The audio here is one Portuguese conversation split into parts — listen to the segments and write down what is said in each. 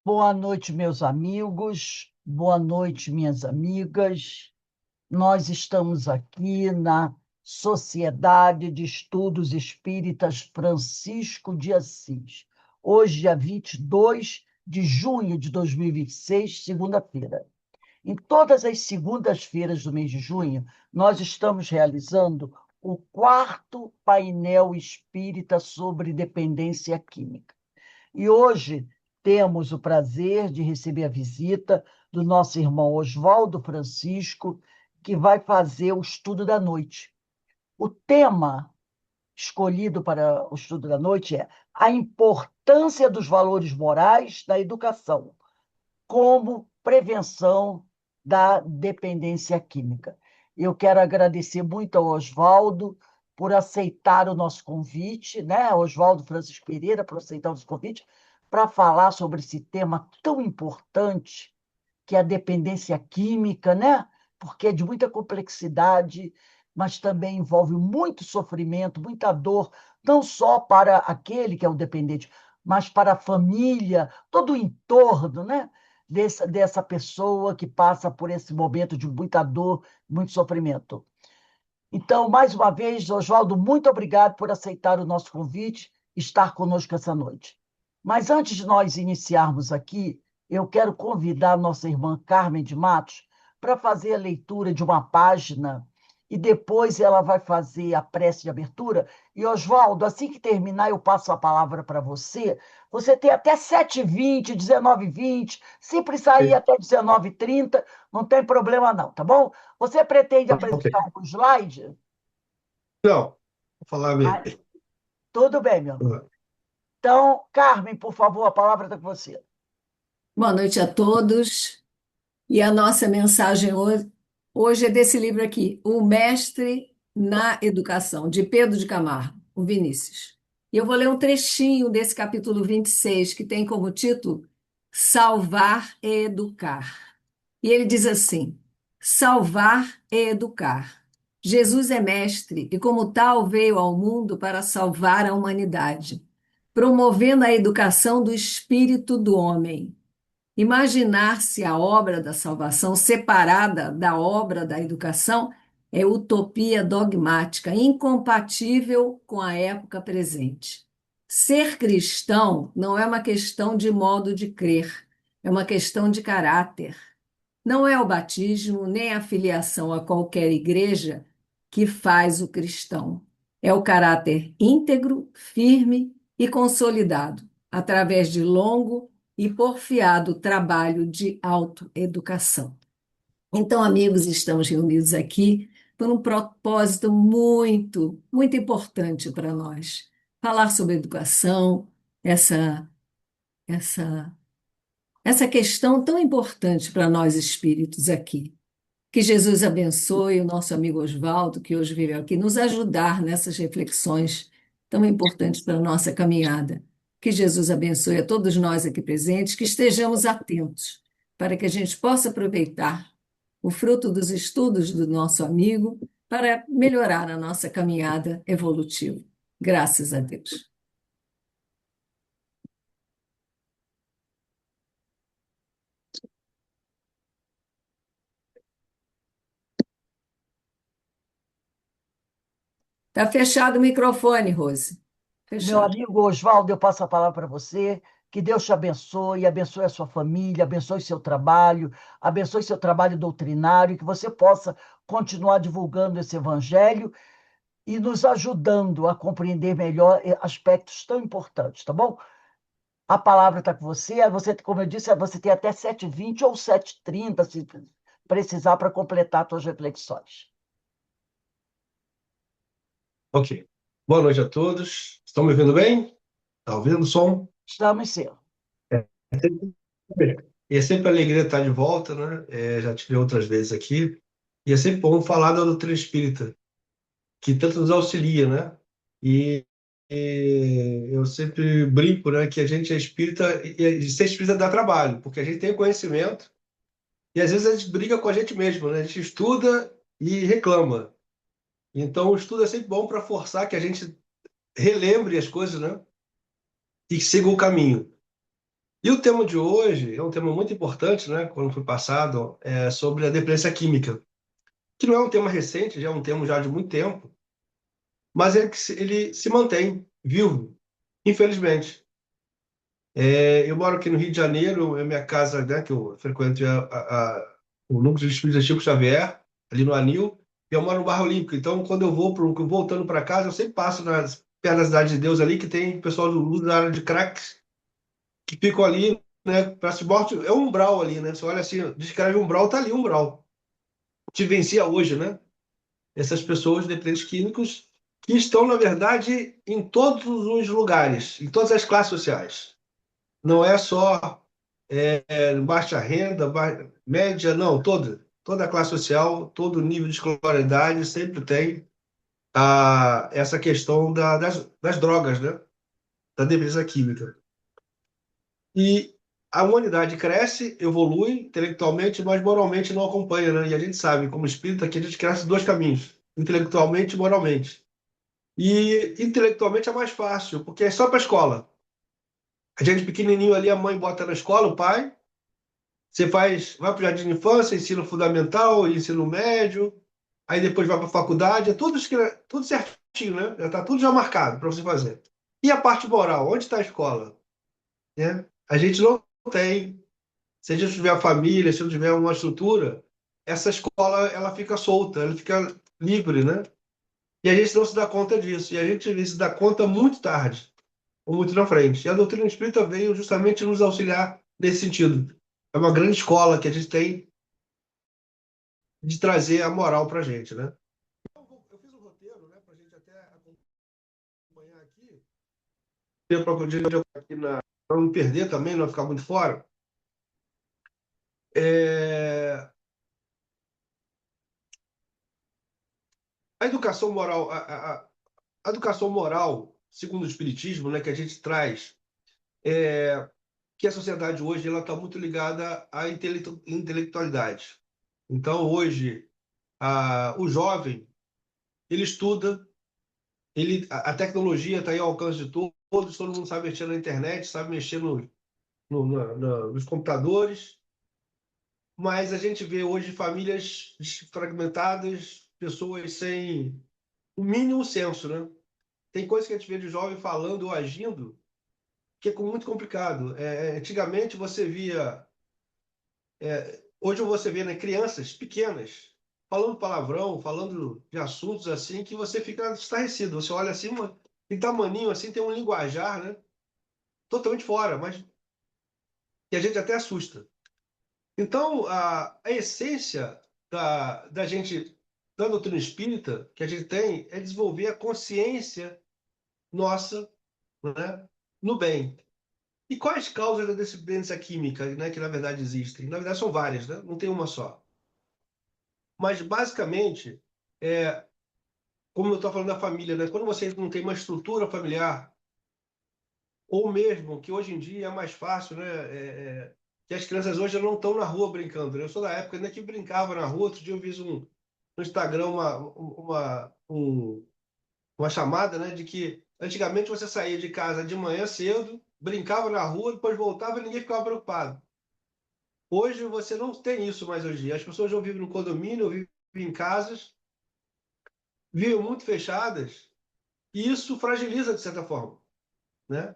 Boa noite, meus amigos. Boa noite, minhas amigas. Nós estamos aqui na Sociedade de Estudos Espíritas Francisco de Assis. Hoje, dia 22 de junho de 2026, segunda-feira. Em todas as segundas-feiras do mês de junho, nós estamos realizando o quarto painel espírita sobre dependência química. E hoje temos o prazer de receber a visita do nosso irmão Oswaldo Francisco, que vai fazer o estudo da noite. O tema escolhido para o estudo da noite é a importância dos valores morais da educação como prevenção da dependência química. Eu quero agradecer muito ao Oswaldo por aceitar o nosso convite, né? Oswaldo Francisco Pereira, por aceitar o nosso convite, para falar sobre esse tema tão importante, que é a dependência química, né? Porque é de muita complexidade, mas também envolve muito sofrimento, muita dor, não só para aquele que é o dependente, mas para a família, todo o entorno, né? Dessa pessoa que passa por esse momento de muita dor, muito sofrimento. Então, mais uma vez, Oswaldo, muito obrigado por aceitar o nosso convite, estar conosco essa noite. Mas antes de nós iniciarmos aqui, eu quero convidar a nossa irmã Carmen de Matos para fazer a leitura de uma página e depois ela vai fazer a prece de abertura. E, Oswaldo, assim que terminar, eu passo a palavra para você. Você tem até 7h20, 19h20, sempre sair até 19h30, não tem problema não, tá bom? Você pretende Ok. apresentar um slide? Não, vou falar mesmo. Ah, tudo bem, meu amigo. Então, Carmen, por favor, a palavra está com você. Boa noite a todos. E a nossa mensagem hoje é desse livro aqui, O Mestre na Educação, de Pedro de Camargo, o Vinícius. E eu vou ler um trechinho desse capítulo 26, que tem como título Salvar e Educar. E ele diz assim: Salvar e educar. Jesus é mestre e, como tal, veio ao mundo para salvar a humanidade, promovendo a educação do espírito do homem. Imaginar-se a obra da salvação separada da obra da educação é utopia dogmática, incompatível com a época presente. Ser cristão não é uma questão de modo de crer, é uma questão de caráter. Não é o batismo nem a filiação a qualquer igreja que faz o cristão. É o caráter íntegro, firme e consolidado, através de longo e porfiado trabalho de autoeducação. Então, amigos, estamos reunidos aqui por um propósito muito importante para nós. Falar sobre educação, essa, essa, essa questão tão importante para nós espíritos aqui. Que Jesus abençoe o nosso amigo Oswaldo, que hoje veio aqui nos ajudar nessas reflexões tão importantes para a nossa caminhada. Que Jesus abençoe a todos nós aqui presentes, que estejamos atentos para que a gente possa aproveitar o fruto dos estudos do nosso amigo para melhorar a nossa caminhada evolutiva. Graças a Deus. Está fechado o microfone, Rose. Meu Fechado. amigo Oswaldo, eu passo a palavra para você. Que Deus te abençoe, abençoe a sua família, abençoe seu trabalho doutrinário, que você possa continuar divulgando esse evangelho e nos ajudando a compreender melhor aspectos tão importantes, tá bom? A palavra está com você. Você, como eu disse, você tem até 7h20 ou 7h30, se precisar, para completar suas reflexões. Ok. Boa noite a todos. Estão me ouvindo bem? Está ouvindo o som? Estamos sim. É sempre é sempre alegria estar de volta, né? Já tive outras vezes aqui. E é sempre bom falar da doutrina espírita, que tanto nos auxilia, né? E, eu sempre brinco, né, que a gente é espírita e ser espírita dá trabalho, porque a gente tem conhecimento e às vezes a gente briga com a gente mesmo, né? A gente estuda e reclama. Então, o estudo é sempre bom para forçar que a gente relembre as coisas, né? E siga o caminho. E o tema de hoje é um tema muito importante, né, quando foi passado, sobre a dependência química, que não é um tema recente, já é um tema já de muito tempo, mas ele se mantém vivo, infelizmente. Eu moro aqui no Rio de Janeiro, é minha casa, né, que eu frequento o Núcleo de Espírito Chico Xavier, ali no Anil, e eu moro no Barro Olímpico. Então, quando eu vou voltando para casa, eu sempre passo perto da Cidade de Deus ali, que tem pessoal do luz da área de cracks, que ficam ali, né, para se morte. É um umbral ali, né? Você olha assim, descreve um umbral, tá ali um umbral. Te vivencia hoje, né? Essas pessoas dependentes químicos que estão, na verdade, em todos os lugares, em todas as classes sociais. Não é só baixa renda, média, não, toda a classe social, todo nível de escolaridade sempre tem essa questão das drogas, né? Da dependência química. E a humanidade cresce, evolui intelectualmente, mas moralmente não acompanha, né? E a gente sabe, como espírita, que a gente cresce dois caminhos, intelectualmente e moralmente. E intelectualmente é mais fácil, porque é só para a escola. A gente pequenininho ali, a mãe bota na escola, o pai, vai para o jardim de infância, ensino fundamental, ensino médio, aí depois vai para a faculdade, tudo certinho, né? Já está tudo já marcado para você fazer. E a parte moral, onde está a escola? Né? A gente não tem. Se a gente não tiver a família, se não tiver uma estrutura, essa escola ela fica solta, ela fica livre, né? E a gente não se dá conta disso. E a gente se dá conta muito tarde, ou muito na frente. E a doutrina espírita veio justamente nos auxiliar nesse sentido. É uma grande escola que a gente tem de trazer a moral para a gente, né? Eu fiz um roteiro, né, para a gente até acompanhar aqui. Para não perder também, não ficar muito fora. É, a educação moral, a educação moral, segundo o Espiritismo, né, que a gente traz, que a sociedade hoje ela está muito ligada à intelectualidade. Então, hoje, o jovem, ele estuda, a tecnologia está aí ao alcance de todos, todo mundo sabe mexer na internet, sabe mexer nos computadores, mas a gente vê hoje famílias fragmentadas, pessoas sem o mínimo senso, né? Tem coisas que a gente vê de jovem falando ou agindo que é muito complicado. Antigamente você via, hoje você vê, né, crianças pequenas falando palavrão, falando de assuntos assim que você fica estarrecido. Você olha assim, tem tamaninho assim, tem um linguajar, né, totalmente fora, mas que a gente até assusta. Então, a essência da gente, da doutrina espírita que a gente tem é desenvolver a consciência nossa, né, no bem. E quais causas da dependência química, né, que na verdade existem? Na verdade são várias, né? Não tem uma só. Mas basicamente, é, como eu estou falando da família, né? Quando você não tem uma estrutura familiar, ou mesmo que hoje em dia é mais fácil, né? Que as crianças hoje não estão na rua brincando, né? Eu sou da época ainda que brincava na rua. Outro dia eu vi no Instagram uma chamada, né? De que antigamente você saía de casa de manhã cedo, brincava na rua, depois voltava e ninguém ficava preocupado. Hoje você não tem isso mais hoje em dia. As pessoas não vivem no condomínio, vivem em casas, vivem muito fechadas, e isso fragiliza de certa forma, né?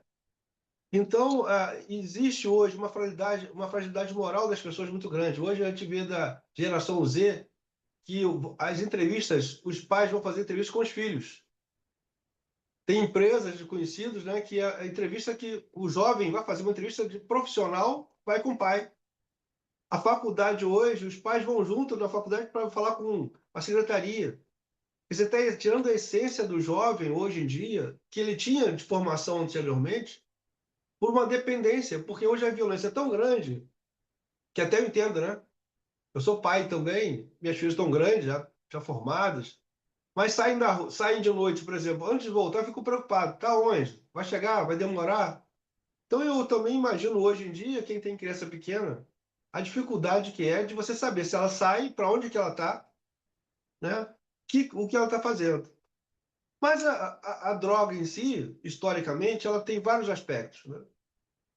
Então, existe hoje uma fragilidade moral das pessoas muito grande. Hoje a gente vê da geração Z que as entrevistas, os pais vão fazer entrevistas com os filhos. Tem empresas de conhecidos, né, que a entrevista que o jovem vai fazer uma entrevista de profissional, vai com o pai. A faculdade hoje, os pais vão junto na faculdade para falar com a secretaria. E você está tirando a essência do jovem hoje em dia, que ele tinha de formação anteriormente, por uma dependência, porque hoje a violência é tão grande, que até eu entendo, né? Eu sou pai também, minhas filhas estão grandes, já formadas, mas saem de noite, por exemplo, antes de voltar, eu fico preocupado. Tá onde? Vai chegar? Vai demorar? Então eu também imagino hoje em dia, quem tem criança pequena, a dificuldade que é de você saber se ela sai, para onde que ela está, né? O que ela está fazendo. Mas a droga em si, historicamente, ela tem vários aspectos, né?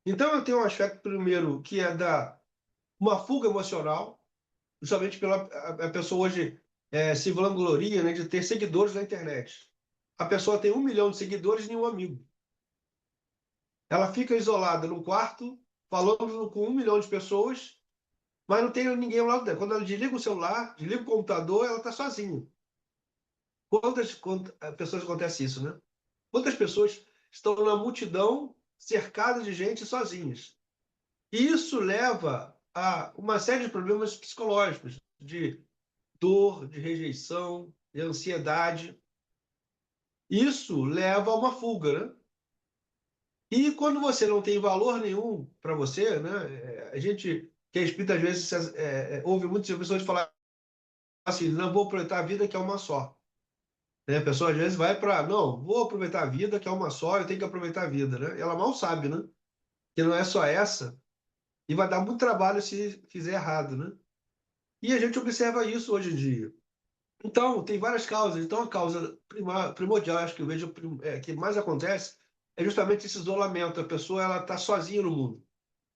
Então, eu tenho um aspecto primeiro que é da uma fuga emocional, justamente pela a pessoa hoje se vangloria, né, de ter seguidores na internet. A pessoa tem 1 milhão de seguidores e nenhum amigo. Ela fica isolada num quarto, falando com 1 milhão de pessoas, mas não tem ninguém ao lado dela. Quando ela desliga o celular, desliga o computador, ela está sozinha. Quantas pessoas acontece isso, né? Quantas pessoas estão na multidão, cercadas de gente, sozinhas? E isso leva a uma série de problemas psicológicos, de dor, de rejeição, de ansiedade. Isso leva a uma fuga, né? E quando você não tem valor nenhum para você, né? A gente que é espírita, às vezes, ouve muitas pessoas falar assim: não vou aproveitar a vida que é uma só. Né? A pessoa às vezes vai para, não, vou aproveitar a vida que é uma só, eu tenho que aproveitar a vida, né? Ela mal sabe, né? Que não é só essa, e vai dar muito trabalho se fizer errado, né? E a gente observa isso hoje em dia. Então, tem várias causas. Então, a causa primordial, acho que eu vejo que mais acontece, é justamente esse isolamento. A pessoa ela está sozinha no mundo,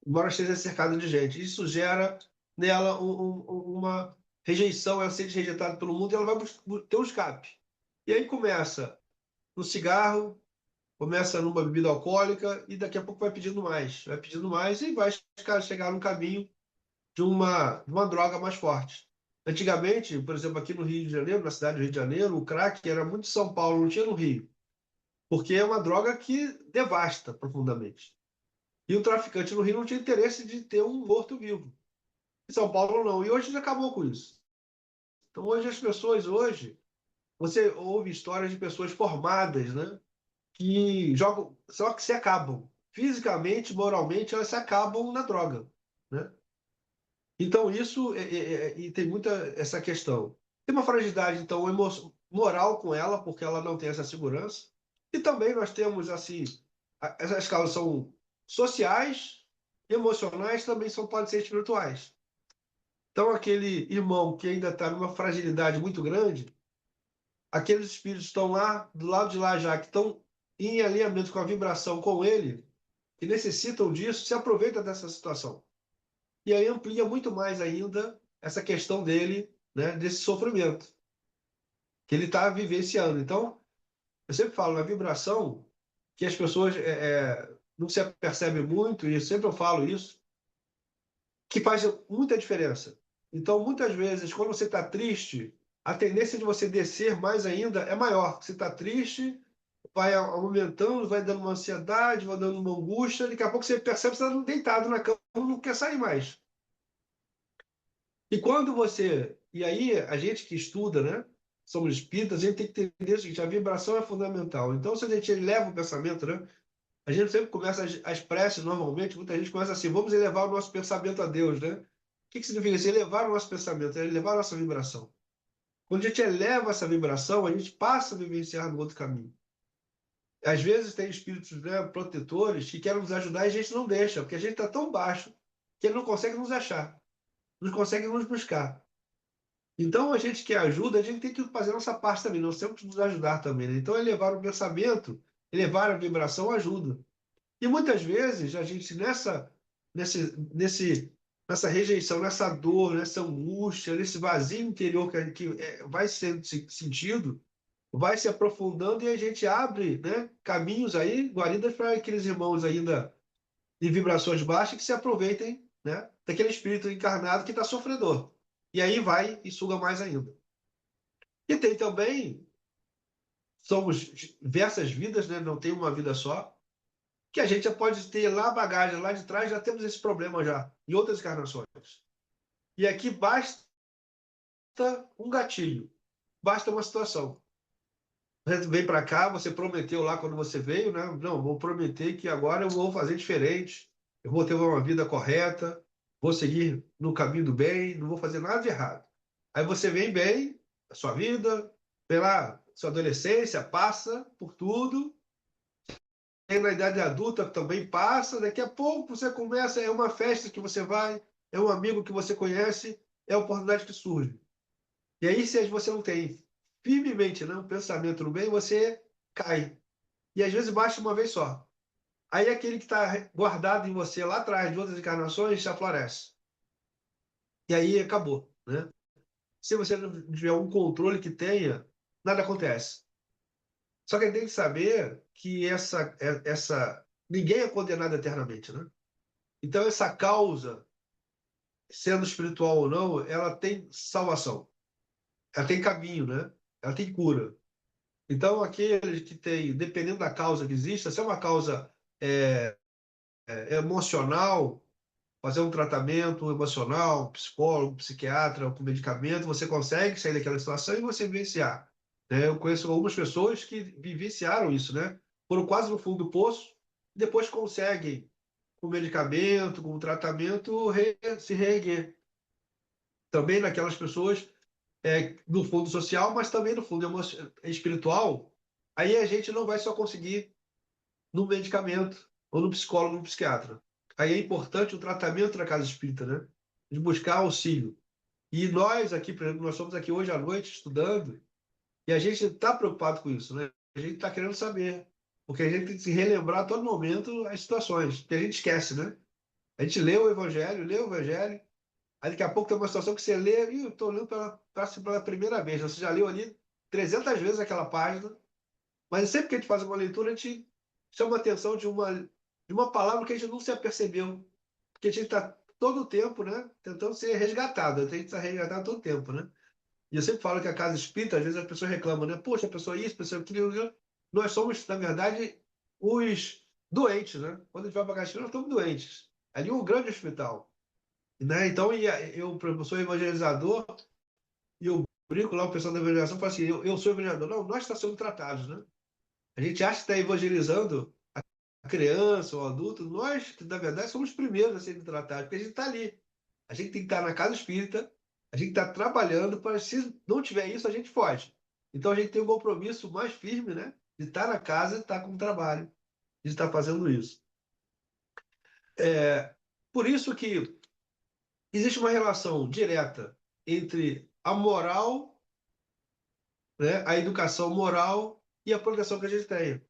embora esteja cercada de gente. Isso gera nela uma rejeição, ela se sente rejeitada pelo mundo e ela vai ter um escape. E aí começa no cigarro, começa numa bebida alcoólica e daqui a pouco vai pedindo mais e vai chegar no caminho de uma droga mais forte. Antigamente, por exemplo, aqui no Rio de Janeiro, na cidade do Rio de Janeiro, o crack era muito de São Paulo, não tinha no Rio, porque é uma droga que devasta profundamente. E o traficante no Rio não tinha interesse de ter um morto-vivo. Em São Paulo não. E hoje já acabou com isso. Então hoje as pessoas hoje, você ouve histórias de pessoas formadas, né, que jogam, só que se acabam. Fisicamente, moralmente, elas se acabam na droga, né? Então, isso e tem muita essa questão. Tem uma fragilidade, então, moral com ela, porque ela não tem essa segurança. E também nós temos, assim, essas causas são sociais, emocionais, também podem ser espirituais. Então, aquele irmão que ainda está numa fragilidade muito grande, aqueles espíritos estão lá, do lado de lá já, que estão em alinhamento com a vibração com ele, que necessitam disso, se aproveita dessa situação. E aí amplia muito mais ainda essa questão dele, né, desse sofrimento que ele está vivenciando. Então, eu sempre falo, na vibração, que as pessoas não se percebem muito, e sempre eu falo isso, que faz muita diferença. Então, muitas vezes, quando você está triste, a tendência de você descer mais ainda é maior. Você está triste, vai aumentando, vai dando uma ansiedade, vai dando uma angústia, daqui a pouco você percebe que você está deitado na cama, não quer sair mais. E quando você. E aí, a gente que estuda, né? Somos espíritas, a gente tem que entender o seguinte: a vibração é fundamental. Então, se a gente eleva o pensamento, né? A gente sempre começa as preces, normalmente, muita gente começa assim: vamos elevar o nosso pensamento a Deus, né? O que significa isso? Elevar o nosso pensamento, é elevar a nossa vibração. Quando a gente eleva essa vibração, a gente passa a vivenciar no outro caminho. Às vezes tem espíritos, né, protetores que querem nos ajudar e a gente não deixa, porque a gente está tão baixo que ele não consegue nos achar, não consegue nos buscar. Então, a gente que ajuda, a gente tem que fazer a nossa parte também, nós temos que nos ajudar também, né? Então, elevar o pensamento, elevar a vibração ajuda. E muitas vezes, a gente nessa rejeição, nessa dor, nessa angústia, nesse vazio interior que vai sendo sentido, vai se aprofundando e a gente abre, né, caminhos aí, guaridas para aqueles irmãos ainda de vibrações baixas que se aproveitem, né, daquele espírito encarnado que está sofredor. E aí vai e suga mais ainda. E tem também, somos diversas vidas, né? Não tem uma vida só, que a gente já pode ter lá a bagagem, lá de trás já temos esse problema já, em outras encarnações. E aqui basta um gatilho, basta uma situação. Você vem para cá, você prometeu lá quando você veio, né? Não, vou prometer que agora eu vou fazer diferente, eu vou ter uma vida correta, vou seguir no caminho do bem, não vou fazer nada de errado. Aí você vem bem, a sua vida, pela sua adolescência, passa por tudo, tem na idade adulta também passa, daqui a pouco você começa, é uma festa que você vai, é um amigo que você conhece, é a oportunidade que surge. E aí, se você não tem firmemente, né, um pensamento no bem, você cai. E às vezes baixa uma vez só. Aí aquele que está guardado em você lá atrás, de outras encarnações, se aflorece. E aí acabou, né? Se você não tiver um controle que tenha, nada acontece. Só que a gente tem que saber que ninguém é condenado eternamente, né? Então essa causa, sendo espiritual ou não, ela tem salvação, ela tem caminho, né? Ela tem cura. Então aqueles que têm, dependendo da causa que exista, se é uma causa é, emocional, fazer um tratamento emocional, um psicólogo, um psiquiatra, com medicamento, você consegue sair daquela situação e você vivenciar, né? Eu conheço algumas pessoas que vivenciaram isso, né? Foram quase no fundo do poço, depois conseguem, com medicamento, com tratamento, se reerguer. Também naquelas pessoas no fundo social, mas também no fundo espiritual, aí a gente não vai só conseguir no medicamento ou no psicólogo, no psiquiatra. Aí é importante o tratamento da casa espírita, né? De buscar auxílio. E nós aqui, por exemplo, nós estamos aqui hoje à noite estudando e a gente está preocupado com isso, né? A gente está querendo saber, porque a gente tem que se relembrar a todo momento as situações, que a gente esquece, né? A gente lê o Evangelho, aí daqui a pouco tem uma situação que você lê e eu estou lendo pela primeira vez. Você já leu ali 300 vezes aquela página, mas sempre que a gente faz uma leitura, a gente chama a atenção de uma palavra que a gente não se apercebeu. Porque a gente está todo o tempo, né, tentando ser resgatado. A gente está resgatado todo o tempo, né? E eu sempre falo que a casa espírita, às vezes as pessoas reclamam, né? Poxa, a pessoa isso, a pessoa aquilo, aquilo. Nós somos, na verdade, os doentes, né? Quando a gente vai para a casa espírita, nós estamos doentes. Ali é um grande hospital, né? Então, eu sou evangelizador e eu brinco lá, o pessoal da evangelização fala assim, eu sou evangelizador. Não, nós estamos sendo tratados, né? A gente acha que está evangelizando a criança, o adulto. Nós, na verdade, somos os primeiros a serem tratados, porque a gente está ali. A gente tem que estar na casa espírita, a gente está trabalhando para, se não tiver isso, a gente foge. Então a gente tem um compromisso mais firme, né? De estar na casa e estar com o trabalho, de estar fazendo isso. Por isso que existe uma relação direta entre a moral, né, a educação moral e a proteção que a gente tem.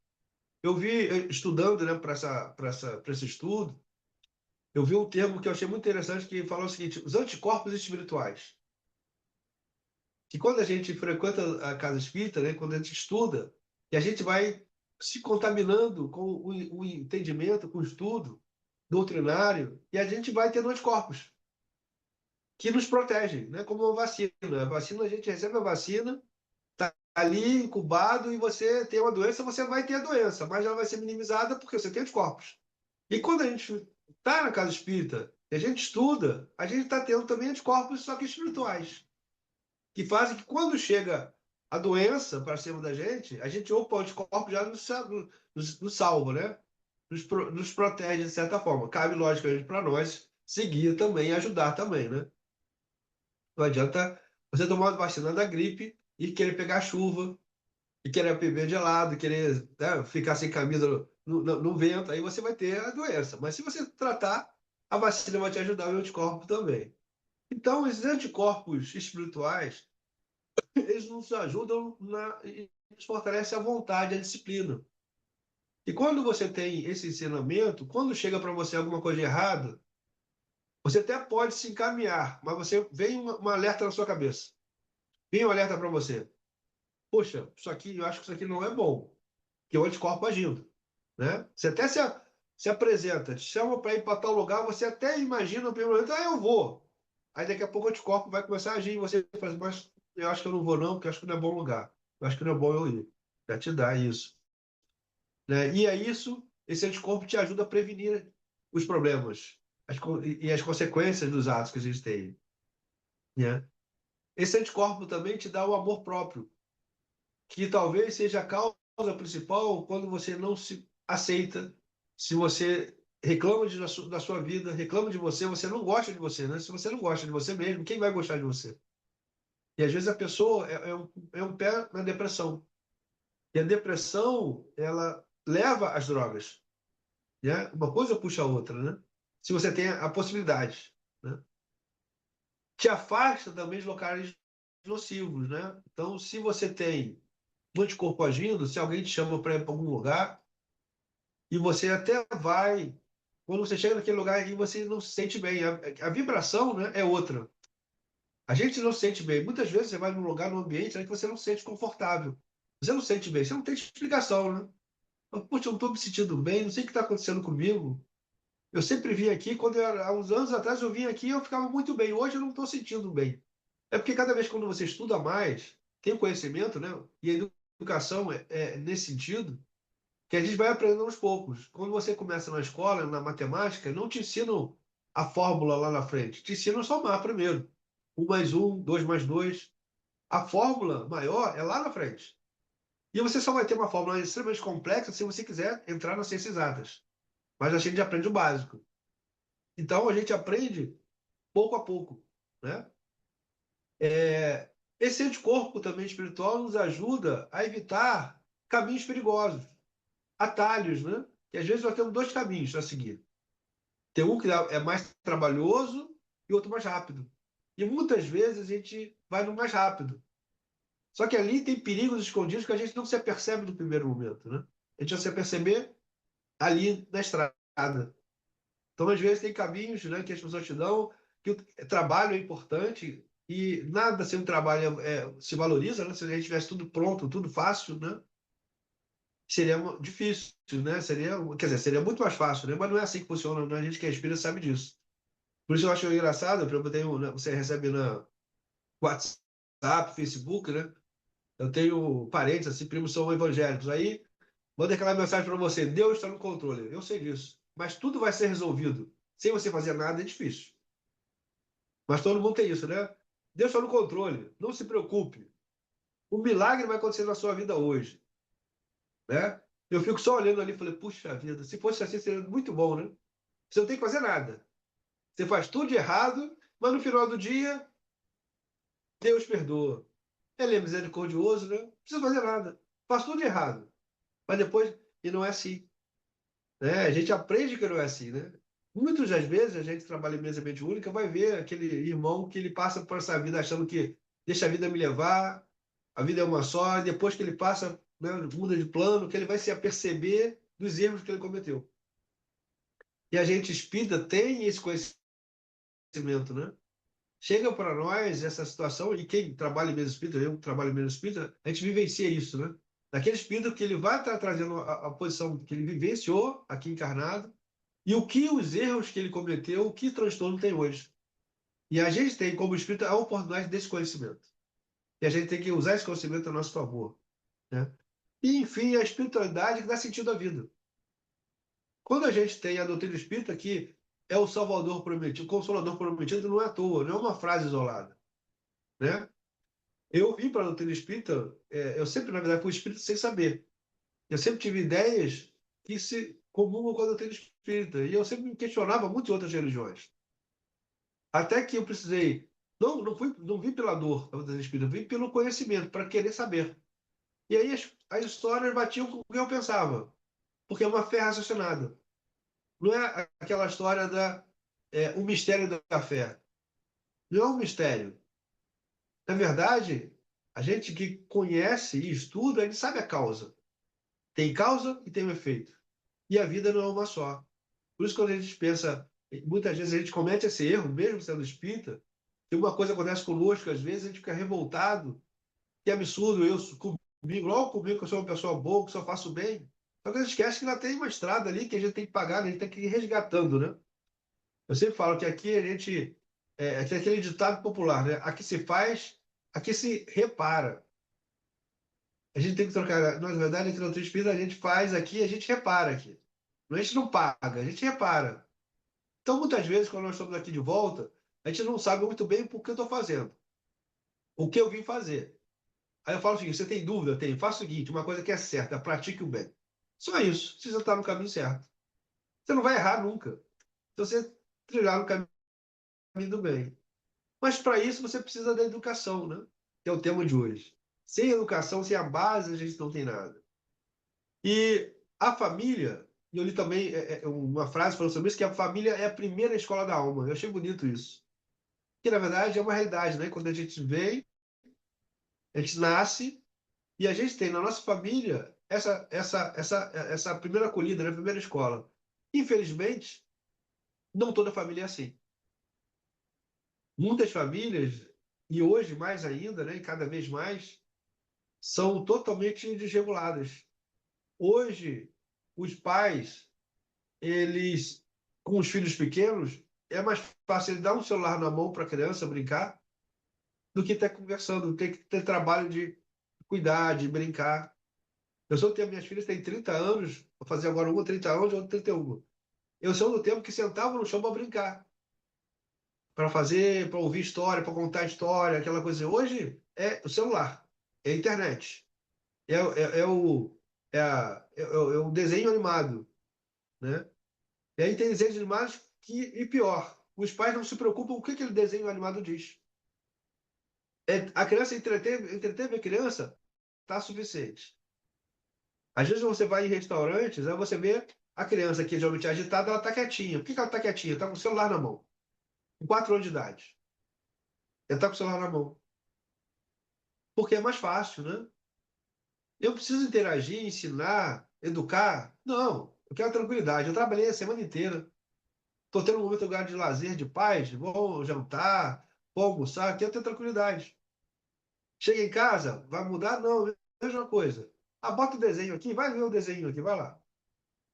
Eu vi, estudando, né, para esse estudo, eu vi um termo que eu achei muito interessante que fala o seguinte: os anticorpos espirituais. Que quando a gente frequenta a casa espírita, né, quando a gente estuda, e a gente vai se contaminando com o entendimento, com o estudo doutrinário, e a gente vai tendo anticorpos que nos protegem, né, como uma vacina. A vacina, a gente recebe a vacina, está ali incubado, e você tem uma doença, você vai ter a doença, mas ela vai ser minimizada porque você tem anticorpos. E quando a gente está na casa espírita e a gente estuda, a gente está tendo também anticorpos, só que espirituais, que fazem que quando chega a doença para cima da gente, a gente, opa, o anticorpo já nos salva, né? Nos protege de certa forma. Cabe, logicamente, para nós seguir também e ajudar também, né? Não adianta você tomar uma vacina da gripe e querer pegar chuva, e querer beber gelado, querer, né, ficar sem camisa no vento, aí você vai ter a doença. Mas se você tratar, a vacina vai te ajudar o anticorpo também. Então, esses anticorpos espirituais, eles nos ajudam e nos fortalecem a vontade, a disciplina. E quando você tem esse ensinamento, quando chega para você alguma coisa errada, você até pode se encaminhar, mas você vem uma alerta na sua cabeça. Vem um alerta para você. Poxa, isso aqui, eu acho que isso aqui não é bom, que é o anticorpo agindo, né? Você até se apresenta, te chama para ir para tal lugar, você até imagina no primeiro momento, eu vou. Aí daqui a pouco o anticorpo vai começar a agir e você fala, mas eu acho que eu não vou não, porque eu acho que não é bom lugar. Eu acho que não é bom eu ir. Já te dá isso, né? E é isso, esse anticorpo te ajuda a prevenir os problemas e as consequências dos atos que a gente tem, né? Esse anticorpo também te dá o amor próprio, que talvez seja a causa principal quando você não se aceita, se você reclama da sua vida, reclama de você, você não gosta de você, né? Se você não gosta de você mesmo, quem vai gostar de você? E às vezes a pessoa é um pé na depressão. E a depressão, ela leva às drogas, né? Uma coisa puxa a outra, né? Se você tem a possibilidade, né? Te afasta também de locais nocivos, né? Então, se você tem um anticorpo agindo, se alguém te chama para ir para algum lugar e você até vai. Quando você chega naquele lugar aqui, você não se sente bem. A vibração, né, é outra. A gente não se sente bem. Muitas vezes você vai num lugar, num ambiente, né, que você não se sente confortável. Você não se sente bem, você não tem explicação, né? Poxa, eu não estou me sentindo bem, não sei o que está acontecendo comigo. Eu sempre vim aqui, há uns anos atrás eu vim aqui e eu ficava muito bem. Hoje eu não estou sentindo bem. É porque cada vez quando você estuda mais, tem o conhecimento, né? E a educação é nesse sentido, que a gente vai aprendendo aos poucos. Quando você começa na escola, na matemática, não te ensinam a fórmula lá na frente, te ensinam a somar primeiro. 1 mais 1, 2 mais 2. A fórmula maior é lá na frente. E você só vai ter uma fórmula extremamente complexa se você quiser entrar nas ciências exatas. Mas a gente aprende o básico. Então a gente aprende pouco a pouco, né? Esse anticorpo também espiritual nos ajuda a evitar caminhos perigosos, atalhos, né? Que às vezes nós temos dois caminhos a seguir. Tem um que é mais trabalhoso e outro mais rápido. E muitas vezes a gente vai no mais rápido. Só que ali tem perigos escondidos que a gente não se apercebe no primeiro momento, né? A gente vai se perceber ali na estrada. Então, às vezes, tem caminhos, né, que as pessoas te dão, que o trabalho é importante e nada sem um trabalho se valoriza, né? Se a gente tivesse tudo pronto, tudo fácil, né? Seria difícil, né? Quer dizer, seria muito mais fácil, né? Mas não é assim que funciona, né? A gente que é espírita sabe disso. Por isso eu acho engraçado, por exemplo, né, você recebe na WhatsApp, Facebook, né? Eu tenho parentes, assim, primos são evangélicos. Aí manda aquela mensagem para você: Deus está no controle. Eu sei disso. Mas tudo vai ser resolvido. Sem você fazer nada é difícil. Mas todo mundo tem isso, né? Deus está no controle. Não se preocupe. O milagre vai acontecer na sua vida hoje, né? Eu fico só olhando ali e falei: puxa vida, se fosse assim seria muito bom, né? Você não tem que fazer nada. Você faz tudo de errado, mas no final do dia, Deus perdoa. Ele é misericordioso, né? Não precisa fazer nada. Faz tudo de errado. Mas depois, e não é assim. Né? A gente aprende que não é assim, né? Muitas das vezes a gente trabalha em mesa mediúnica, vai ver aquele irmão que ele passa por essa vida achando que deixa a vida me levar, a vida é uma só, e depois que ele passa, né, muda de plano, que ele vai se aperceber dos erros que ele cometeu. E a gente espírita tem esse conhecimento, né? Chega para nós essa situação, e quem trabalha em mesa espírita, eu trabalho em mesa espírita, a gente vivencia isso, né? Daquele espírito que ele vai estar trazendo a posição que ele vivenciou aqui encarnado, e o que os erros que ele cometeu, o que transtorno tem hoje. E a gente tem, como espírita, a oportunidade desse conhecimento. E a gente tem que usar esse conhecimento a nosso favor. Né? E, enfim, a espiritualidade que dá sentido à vida. Quando a gente tem a doutrina espírita, que é o Salvador prometido, o Consolador prometido, não é à toa, não é uma frase isolada. Né? Eu vim para a doutrina espírita, eu sempre, na verdade, fui espírita sem saber. Eu sempre tive ideias que se comungam com a doutrina espírita. E eu sempre me questionava muito de outras religiões. Até que eu precisei. Não vim pela dor da doutrina espírita, vim pelo conhecimento, para querer saber. E aí as histórias batiam com o que eu pensava, porque é uma fé raciocinada. Não é aquela história o mistério da fé. Não é um mistério. Na verdade, a gente que conhece e estuda, a gente sabe a causa. Tem causa e tem um efeito. E a vida não é uma só. Por isso, quando a gente pensa, muitas vezes a gente comete esse erro, mesmo sendo espírita, e uma coisa acontece conosco, às vezes a gente fica revoltado, que absurdo, logo comigo, que eu sou uma pessoa boa, que só faço bem. Só que a gente esquece que ainda tem uma estrada ali que a gente tem que pagar, né? A gente tem que ir resgatando, né? Eu sempre falo que aqui a gente. Tem aquele ditado popular, né? Aqui se faz, aqui se repara. A gente tem que trocar. Na verdade, aqui no outro espírito, a gente faz aqui, a gente repara aqui. A gente não paga, a gente repara. Então, muitas vezes, quando nós estamos aqui de volta, a gente não sabe muito bem por que eu estou fazendo, o que eu vim fazer. Aí eu falo o seguinte: você tem dúvida? Tem. Faça o seguinte: uma coisa que é certa, pratique o bem. Só isso, se você está no caminho certo. Você não vai errar nunca, se você trilhar no caminho do bem. Mas para isso você precisa da educação, né? Que é o tema de hoje. Sem educação, sem a base, a gente não tem nada. E a família, e eu li também uma frase falando sobre isso, que a família é a primeira escola da alma. Eu achei bonito isso. Que na verdade é uma realidade, né? Quando a gente vem, a gente nasce e a gente tem na nossa família essa primeira acolhida, né? Primeira escola. Infelizmente, não toda família é assim. Muitas famílias, e hoje mais ainda, né? E cada vez mais, são totalmente desreguladas. Hoje, os pais, eles, com os filhos pequenos, é mais fácil ele dar um celular na mão para a criança brincar do que estar conversando, ter que ter trabalho de cuidar, de brincar. Eu sou do tempo, minhas filhas têm 30 anos, vou fazer agora uma 30 anos, outra 31. Eu sou do tempo que sentava no chão para brincar, para fazer, para ouvir história, para contar história, aquela coisa. Hoje é o celular, é a internet, é o desenho animado, né? E aí tem desenhos animados e pior, os pais não se preocupam com o que aquele desenho animado diz. A criança entreteve a criança, tá suficiente. Às vezes você vai em restaurantes, aí você vê a criança que geralmente é agitada, ela tá quietinha. Por que ela tá quietinha? Tá com o celular na mão. Com 4 anos de idade. Ela tá com o celular na mão. Porque é mais fácil, né? Eu preciso interagir, ensinar, educar? Não. Eu quero tranquilidade. Eu trabalhei a semana inteira. Estou tendo um momento lugar de lazer, de paz, vou jantar, vou almoçar, quero ter tranquilidade. Chega em casa, vai mudar? Não, mesma coisa. Ah, bota o desenho aqui, vai ver o desenho aqui, vai lá.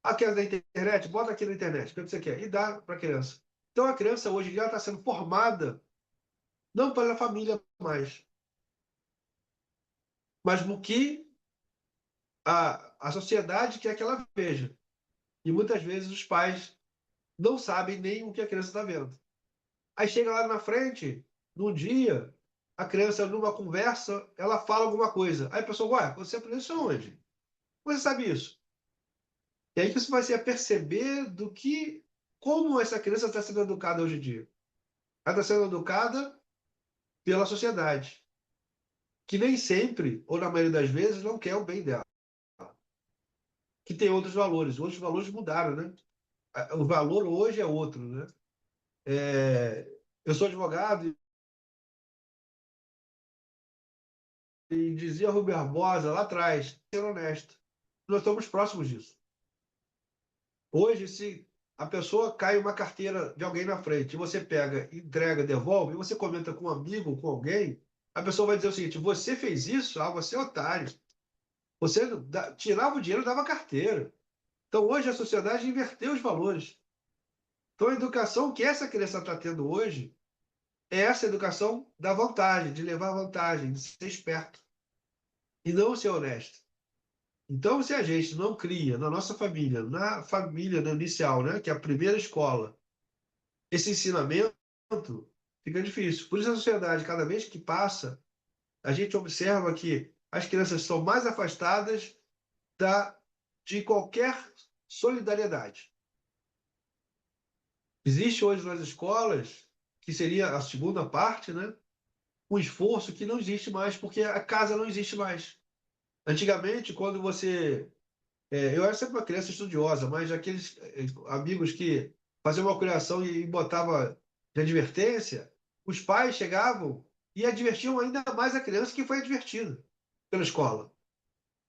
Ah, quer da internet? Bota aqui na internet, o que você quer? E dá para a criança. Então a criança hoje já está sendo formada não pela família mais, mas no que a sociedade quer que ela veja. E muitas vezes os pais não sabem nem o que a criança está vendo. Aí chega lá na frente, num dia, a criança, numa conversa, ela fala alguma coisa. Aí a pessoa, ué, você aprendeu isso onde? Você sabe isso? E aí que você vai se aperceber do que, como essa criança está sendo educada hoje em dia. Ela está sendo educada pela sociedade, que nem sempre, ou na maioria das vezes, não quer o bem dela, que tem outros valores. Outros valores mudaram, né? O valor hoje é outro, né? Eu sou advogado e dizia Rui Barbosa lá atrás, ser honesto. Nós estamos próximos disso. Hoje, se a pessoa cai uma carteira de alguém na frente, e você pega, entrega, devolve, e você comenta com um amigo, com alguém, a pessoa vai dizer o seguinte: você fez isso? Ah, você é otário. Você tirava o dinheiro e dava carteira. Então, hoje, a sociedade inverteu os valores. Então, a educação que essa criança está tendo hoje é essa educação da vantagem, de levar vantagem, de ser esperto e não ser honesto. Então, se a gente não cria na nossa família, na família, né, inicial, né, que é a primeira escola, esse ensinamento, fica difícil. Por isso, a sociedade, cada vez que passa, a gente observa que as crianças são mais afastadas de qualquer solidariedade. Existe hoje nas escolas, que seria a segunda parte, né, um esforço que não existe mais, porque a casa não existe mais. Antigamente, quando você. Eu era sempre uma criança estudiosa, mas aqueles amigos que faziam uma criação e botava de advertência, os pais chegavam e advertiam ainda mais a criança que foi advertida pela escola.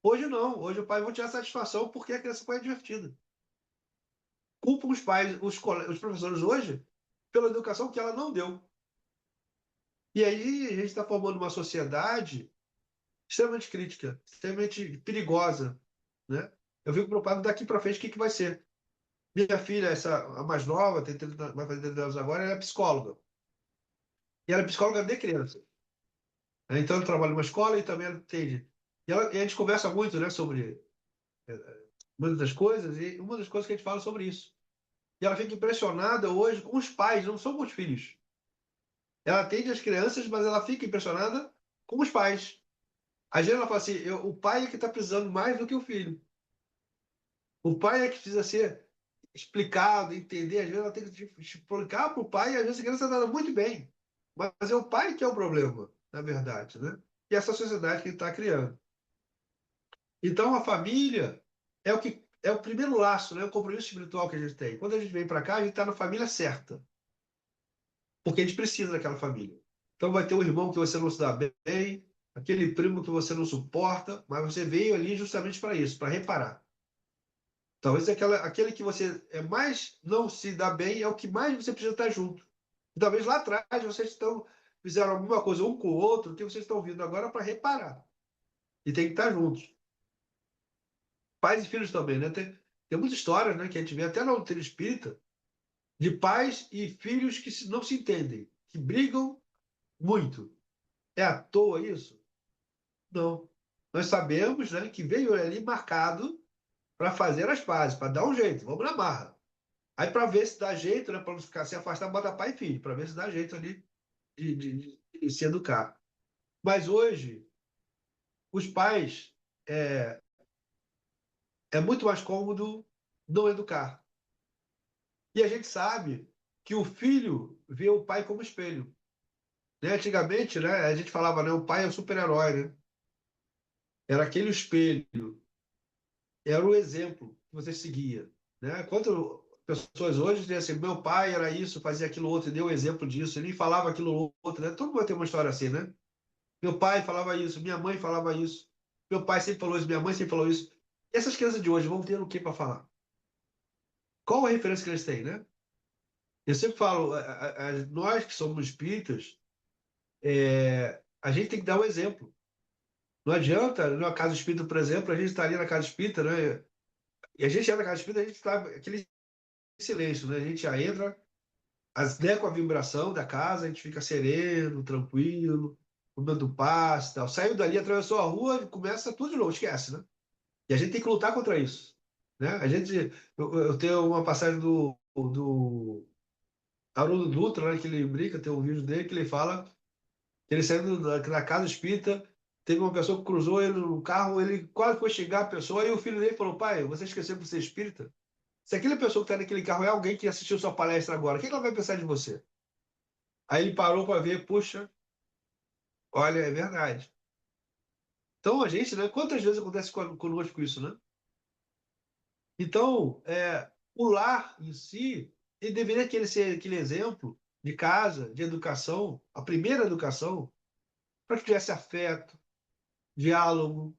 Hoje não, hoje o pai vai tirar satisfação porque a criança foi advertida. Culpam os pais, os professores hoje, pela educação que ela não deu. E aí a gente está formando uma sociedade extremamente crítica, extremamente perigosa, né? Eu fico preocupado daqui para frente o que vai ser. Minha filha, a mais nova, tem 30, vai fazer 30 anos agora, ela é psicóloga. E ela é psicóloga de criança. Então, ela trabalha numa escola e também ela atende. E a gente conversa muito, né, sobre muitas das coisas, e uma das coisas que a gente fala sobre isso. E ela fica impressionada hoje com os pais, não são com os filhos. Ela atende as crianças, mas ela fica impressionada com os pais. Às vezes ela fala assim, o pai é que está precisando mais do que o filho. O pai é que precisa ser explicado, entender. Às vezes ela tem que explicar para o pai, e às vezes a criança está muito bem. Mas é o pai que é o problema, na verdade, né? E essa sociedade que ele está criando. Então, a família é o primeiro laço, né? O compromisso espiritual que a gente tem. Quando a gente vem para cá, a gente está na família certa. Porque a gente precisa daquela família. Então, vai ter um irmão que você não se dá bem, aquele primo que você não suporta, mas você veio ali justamente para isso, para reparar. Talvez aquele que você mais não se dá bem é o que mais você precisa estar junto. E talvez lá atrás fizeram alguma coisa um com o outro que vocês estão vindo agora para reparar. E tem que estar juntos. Pais e filhos também, né? Tem muitas histórias, né, que a gente vê até na doutrina espírita, de pais e filhos que não se entendem, que brigam muito. É à toa isso? Não. Nós sabemos, né, que veio ali marcado para fazer as pazes, para dar um jeito, vamos na marra. Aí para ver se dá jeito, né, para não ficar se afastar, bota pai e filho, para ver se dá jeito ali de se educar. Mas hoje, os pais, é, é muito mais cômodo não educar. E a gente sabe que o filho vê o pai como espelho. Né? Antigamente, né, a gente falava, né, o pai é o super-herói, né? Era aquele espelho, era o exemplo que você seguia. Né? Quanto pessoas hoje dizem assim, meu pai era isso, fazia aquilo outro, e deu exemplo disso, ele falava aquilo outro. Né? Todo mundo tem uma história assim, né? Meu pai falava isso, minha mãe falava isso, meu pai sempre falou isso, minha mãe sempre falou isso. E essas crianças de hoje vão ter o que para falar? Qual a referência que eles têm, né? Eu sempre falo, nós que somos espíritas, a gente tem que dar um exemplo. Não adianta, numa casa espírita, por exemplo, a gente está ali na casa espírita, né? E a gente entra na casa espírita, a gente está aquele silêncio, né? A gente já entra, com a vibração da casa, a gente fica sereno, tranquilo, comendo paz e tal. Saiu dali, atravessou a rua, começa tudo de novo, esquece, né? E a gente tem que lutar contra isso, né? Eu tenho uma passagem do Haroldo Dutra, né, que ele brinca, tem um vídeo dele que ele fala que ele saiu da casa espírita, teve uma pessoa que cruzou ele no carro, ele quase foi xingar a pessoa, e o filho dele falou, pai, você esqueceu de ser espírita? Se aquela pessoa que está naquele carro é alguém que assistiu sua palestra agora, o que ela vai pensar de você? Aí ele parou para ver, puxa, olha, é verdade. Então a gente, né, quantas vezes acontece conosco isso, né? Então, o lar em si, ele deveria ser aquele exemplo de casa, de educação, a primeira educação, para que tivesse afeto, diálogo,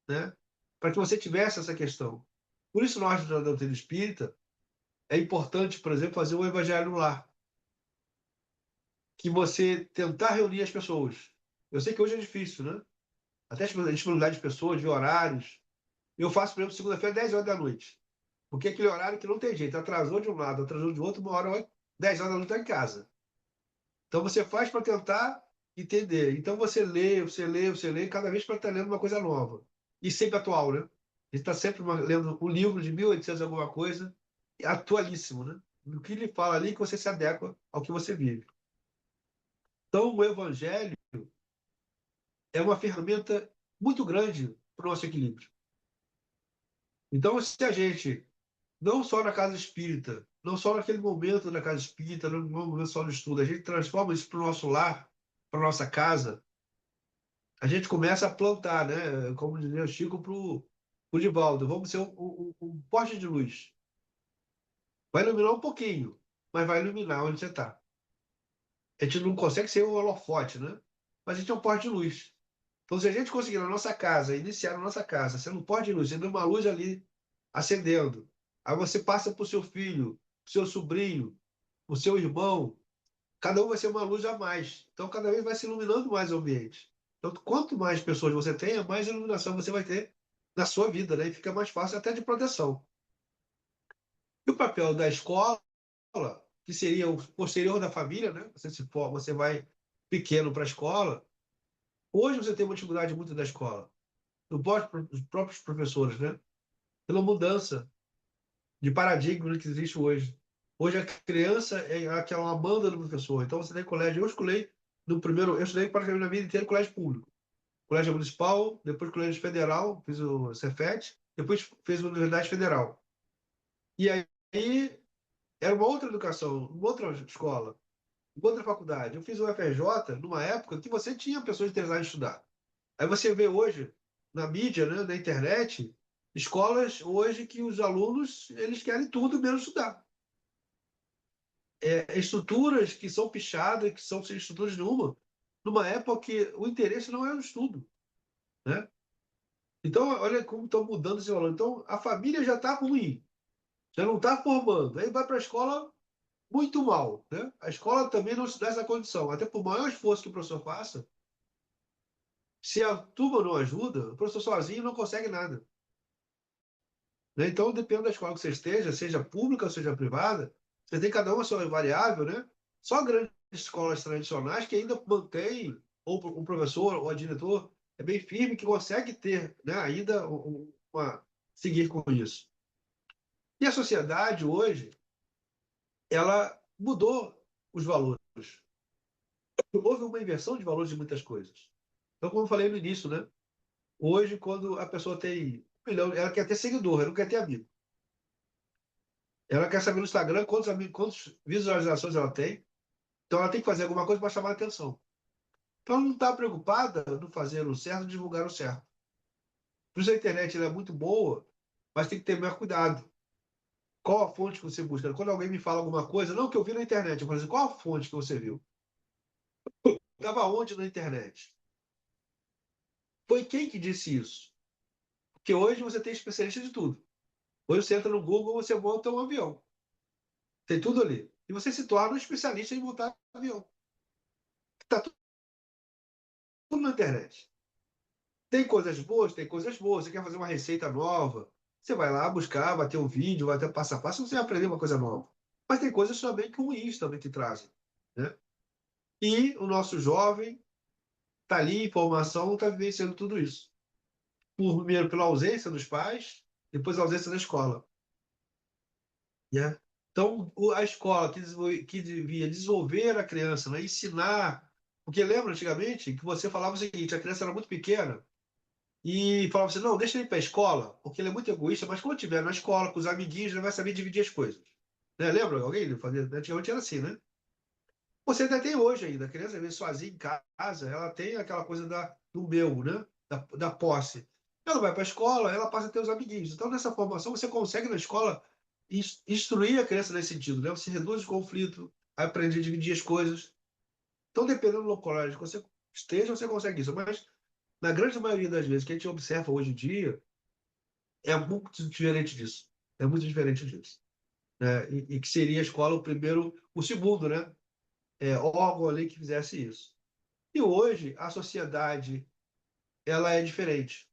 né? Para que você tivesse essa questão. Por isso, nós, da doutrina espírita, é importante, por exemplo, fazer o evangelho no lar, que você tentar reunir as pessoas. Eu sei que hoje é difícil, né? Até a disponibilidade de pessoas, de horários. Eu faço, por exemplo, segunda-feira, 10 horas da noite. Porque é aquele horário que não tem jeito. Atrasou de um lado, atrasou de outro, uma hora, 10 horas da noite está em casa. Então você faz para tentar entender. Então você lê, você lê, você lê, cada vez para estar lendo uma coisa nova. E sempre atual, né? A gente está sempre lendo um livro de 1800 alguma coisa, atualíssimo, né? O que ele fala ali que você se adequa ao que você vive. Então o evangelho é uma ferramenta muito grande para o nosso equilíbrio. Então, se a gente, não só na casa espírita, não só naquele momento da casa espírita, não no momento só no estudo, a gente transforma isso para o nosso lar, para a nossa casa, a gente começa a plantar, né? Como dizia o Chico para o Divaldo, vamos ser um poste de luz. Vai iluminar um pouquinho, mas vai iluminar onde você está. A gente não consegue ser um holofote, né? Mas a gente é um poste de luz. Então, se a gente conseguir na nossa casa, iniciar na nossa casa, sendo um poste de luz, sendo uma luz ali acendendo, aí você passa para o seu filho, para o seu sobrinho, para o seu irmão, cada um vai ser uma luz a mais. Então, cada vez vai se iluminando mais o ambiente. Então, quanto mais pessoas você tenha, mais iluminação você vai ter na sua vida, né? E fica mais fácil até de proteção. E o papel da escola, que seria o posterior da família, né? Você vai pequeno para a escola. Hoje você tem uma dificuldade muito da escola, dos próprios professores, né? Pela mudança de paradigma que existe hoje. Hoje a criança é aquela banda do professor. Então você tem colégio. Eu escolhi no primeiro, eu estudei praticamente na vida inteira colégio público. Colégio municipal, depois colégio federal, fiz o Cefet, depois fiz a Universidade Federal. E aí era uma outra educação, uma outra escola, uma outra faculdade. Eu fiz o FRJ numa época que você tinha pessoas interessadas em estudar. Aí você vê hoje, na mídia, né, na internet, escolas hoje que os alunos eles querem tudo menos estudar. Estruturas que são pichadas, que são sem estruturas nenhuma. numa época que o interesse não era o estudo, né? Então, olha como estão mudando esse valor. Então, a família já está ruim, já não está formando. Aí vai para a escola muito mal, né? A escola também não se dá essa condição. Até por maior esforço que o professor faça, se a turma não ajuda, o professor sozinho não consegue nada, né? Então, depende da escola que você esteja, seja pública ou seja privada, você tem cada uma a sua variável, né? Só grandes escolas tradicionais que ainda mantêm, ou o professor ou a diretor é bem firme, que consegue ter, né, ainda seguir com isso. E a sociedade hoje, ela mudou os valores. Houve uma inversão de valores de muitas coisas. Então, como eu falei no início, né? Hoje, quando a pessoa tem 1 milhão, ela quer ter seguidor, ela não quer ter amigo. Ela quer saber no Instagram quantos amigos, quantas visualizações ela tem. Então, ela tem que fazer alguma coisa para chamar a atenção. Então, ela não está preocupada no fazer o certo, divulgar o certo. Por isso a internet ela é muito boa, mas tem que ter mais cuidado. Qual a fonte que você busca? Quando alguém me fala alguma coisa, não que eu vi na internet, eu falo assim, qual a fonte que você viu? Estava onde na internet? Foi quem que disse isso? Porque hoje você tem especialista de tudo. Hoje você entra no Google, você monta um avião. Tem tudo ali. E você se torna um especialista em montar avião. Está tudo na internet. Tem coisas boas, tem coisas boas. Você quer fazer uma receita nova, você vai lá buscar, vai ter um vídeo, vai ter passo a passo, você vai aprender uma coisa nova. Mas tem coisas também que ruins também te trazem, né? E o nosso jovem está ali em formação, está vivenciando tudo isso. Primeiro pela ausência dos pais, depois a ausência da escola, né? Então, a escola que devia desenvolver a criança, né? Ensinar. Porque lembra antigamente que você falava o seguinte: a criança era muito pequena e falava assim, não, deixa ele ir para a escola, porque ele é muito egoísta, mas quando estiver na escola, com os amiguinhos, ele vai saber dividir as coisas. Né? Lembra? Alguém fazia? Antigamente era assim, né? Você até tem hoje ainda, a criança vem sozinha em casa, ela tem aquela coisa do meu, né? Da posse. Ela vai para a escola, ela passa a ter os amiguinhos. Então, nessa formação, você consegue na escola instruir a criança nesse sentido, né? Você reduz o conflito, aprende a dividir as coisas. Então, dependendo do colégio que você esteja, você consegue isso. Mas, na grande maioria das vezes que a gente observa hoje em dia, é muito diferente disso. É muito diferente disso. Né? E que seria a escola o primeiro, o segundo, né? Órgão ali que fizesse isso. E hoje a sociedade ela é diferente.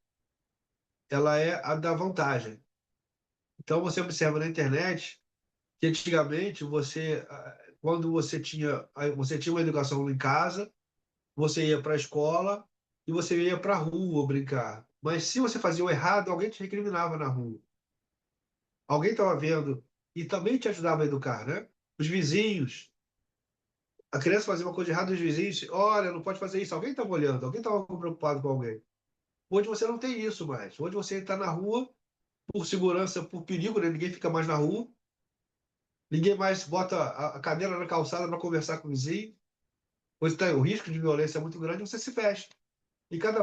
Ela é a da vantagem. Então você observa na internet que antigamente quando você tinha uma educação em casa, você ia para a escola e você ia para a rua brincar. Mas se você fazia o errado, alguém te recriminava na rua. Alguém estava vendo e também te ajudava a educar, né? Os vizinhos. A criança fazia uma coisa errada, os vizinhos, olha, não pode fazer isso. Alguém estava olhando, alguém estava preocupado com alguém. Hoje você não tem isso mais. Hoje você está na rua por segurança, por perigo, né? Ninguém fica mais na rua. Ninguém mais bota a cadeira na calçada para conversar com o vizinho. Hoje o risco de violência é muito grande, você se fecha. E cada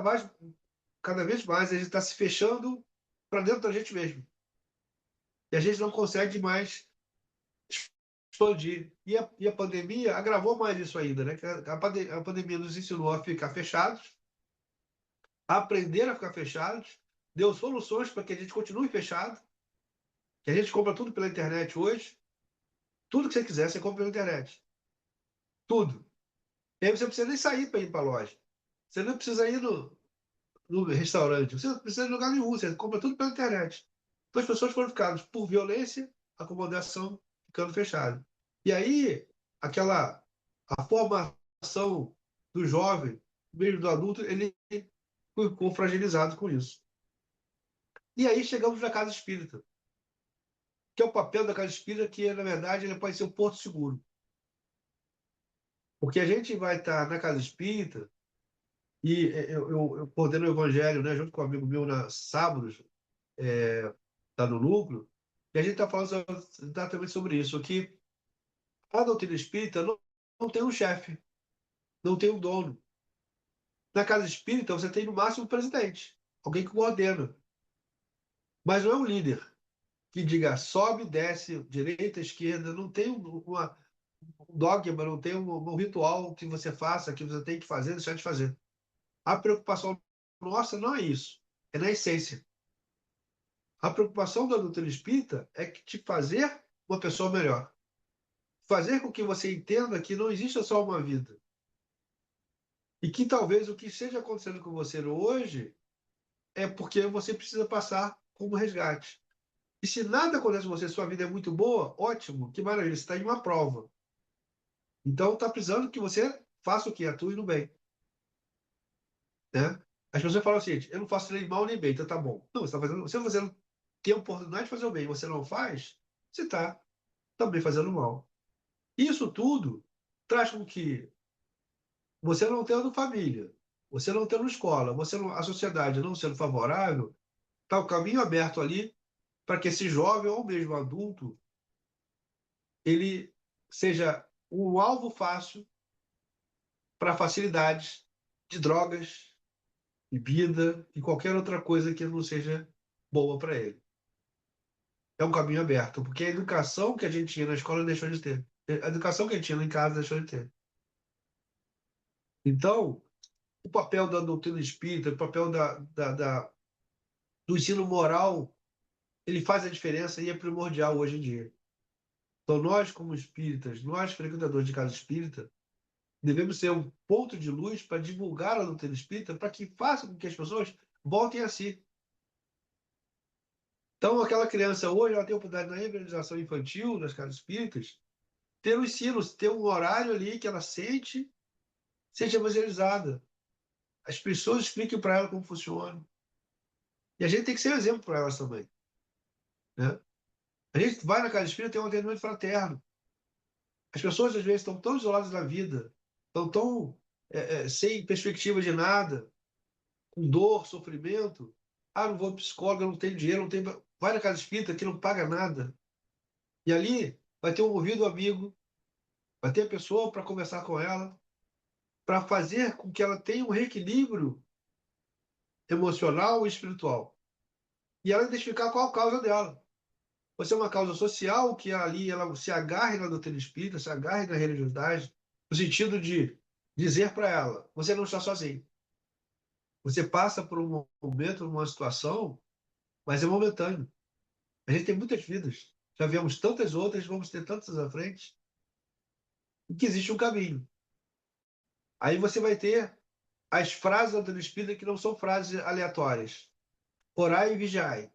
vez mais a gente está se fechando para dentro da gente mesmo. E a gente não consegue mais expandir. E a pandemia agravou mais isso ainda, né? Que a pandemia nos ensinou a ficar fechados, a aprender a ficar fechados, deu soluções para que a gente continue fechado, que a gente compra tudo pela internet hoje. Tudo que você quiser, você compra pela internet. Tudo. E aí você não precisa nem sair para ir para a loja. Você não precisa ir no restaurante. Você não precisa de lugar nenhum. Você compra tudo pela internet. Então as pessoas foram ficando por violência, acomodação, ficando fechado. E aí, a formação do jovem, mesmo do adulto, ele ficou fragilizado com isso. E aí chegamos na casa espírita, que é o papel da casa espírita, que na verdade ele pode ser um porto seguro. Porque a gente vai estar na casa espírita e eu coordeno o evangelho, né, junto com um amigo meu na sábados, tá no núcleo, e a gente está falando exatamente sobre isso, que a doutrina espírita não tem um chefe, não tem um dono. Na casa espírita você tem no máximo um presidente, alguém que coordena, mas não é um líder que diga sobe, desce, direita, esquerda, não tem um dogma, não tem um ritual que você faça, que você tem que fazer, deixar de fazer. A preocupação nossa não é isso, é na essência. A preocupação da doutrina espírita é que te fazer uma pessoa melhor. Fazer com que você entenda que não existe só uma vida. E que talvez o que esteja acontecendo com você hoje é porque você precisa passar como resgate. E se nada acontece com você, sua vida é muito boa, ótimo, que maravilha, você está em uma prova. Então está precisando que você faça o que? Atue no bem. Né? As pessoas falam assim, eu não faço nem mal nem bem, então tá bom. Não, você está fazendo, se você não tem a oportunidade de fazer o bem, você não faz, você está também fazendo mal. Isso tudo traz com que você não tendo família, você não tendo escola, a sociedade não sendo favorável, está o caminho aberto ali para que esse jovem ou mesmo adulto ele seja um alvo fácil para facilidades de drogas, bebida e qualquer outra coisa que não seja boa para ele. É um caminho aberto, porque a educação que a gente tinha na escola deixou de ter. A educação que a gente tinha em casa deixou de ter. Então, o papel da doutrina espírita, o papel do ensino moral, ele faz a diferença e é primordial hoje em dia. Então, nós, como espíritas, nós, frequentadores de casa espírita, devemos ser um ponto de luz para divulgar a doutrina espírita, para que faça com que as pessoas voltem a si. Então, aquela criança hoje, ela tem a oportunidade na evangelização infantil, nas casas espíritas, ter o ensino, ter um horário ali que ela sente, seja evangelizada. As pessoas expliquem para ela como funciona. E a gente tem que ser um exemplo para elas também. Né? A gente vai na casa espírita e tem um atendimento fraterno. As pessoas, às vezes, estão tão isoladas da vida, estão tão sem perspectiva de nada, com dor, sofrimento. Ah, não vou ao psicólogo, não tenho dinheiro, não tenho. Vai na casa espírita que não paga nada. E ali vai ter um ouvido amigo, vai ter a pessoa para conversar com ela, para fazer com que ela tenha um reequilíbrio emocional e espiritual. E ela identificar qual a causa dela. Pode ser uma causa social, que ali ela se agarre na doutrina espírita, se agarre na religiosidade, no sentido de dizer para ela: você não está sozinho. Você passa por um momento, uma situação, mas é momentâneo. A gente tem muitas vidas. Já vemos tantas outras, vamos ter tantas à frente, e que existe um caminho. Aí você vai ter as frases da doutrina espírita que não são frases aleatórias. Orai e vigiai.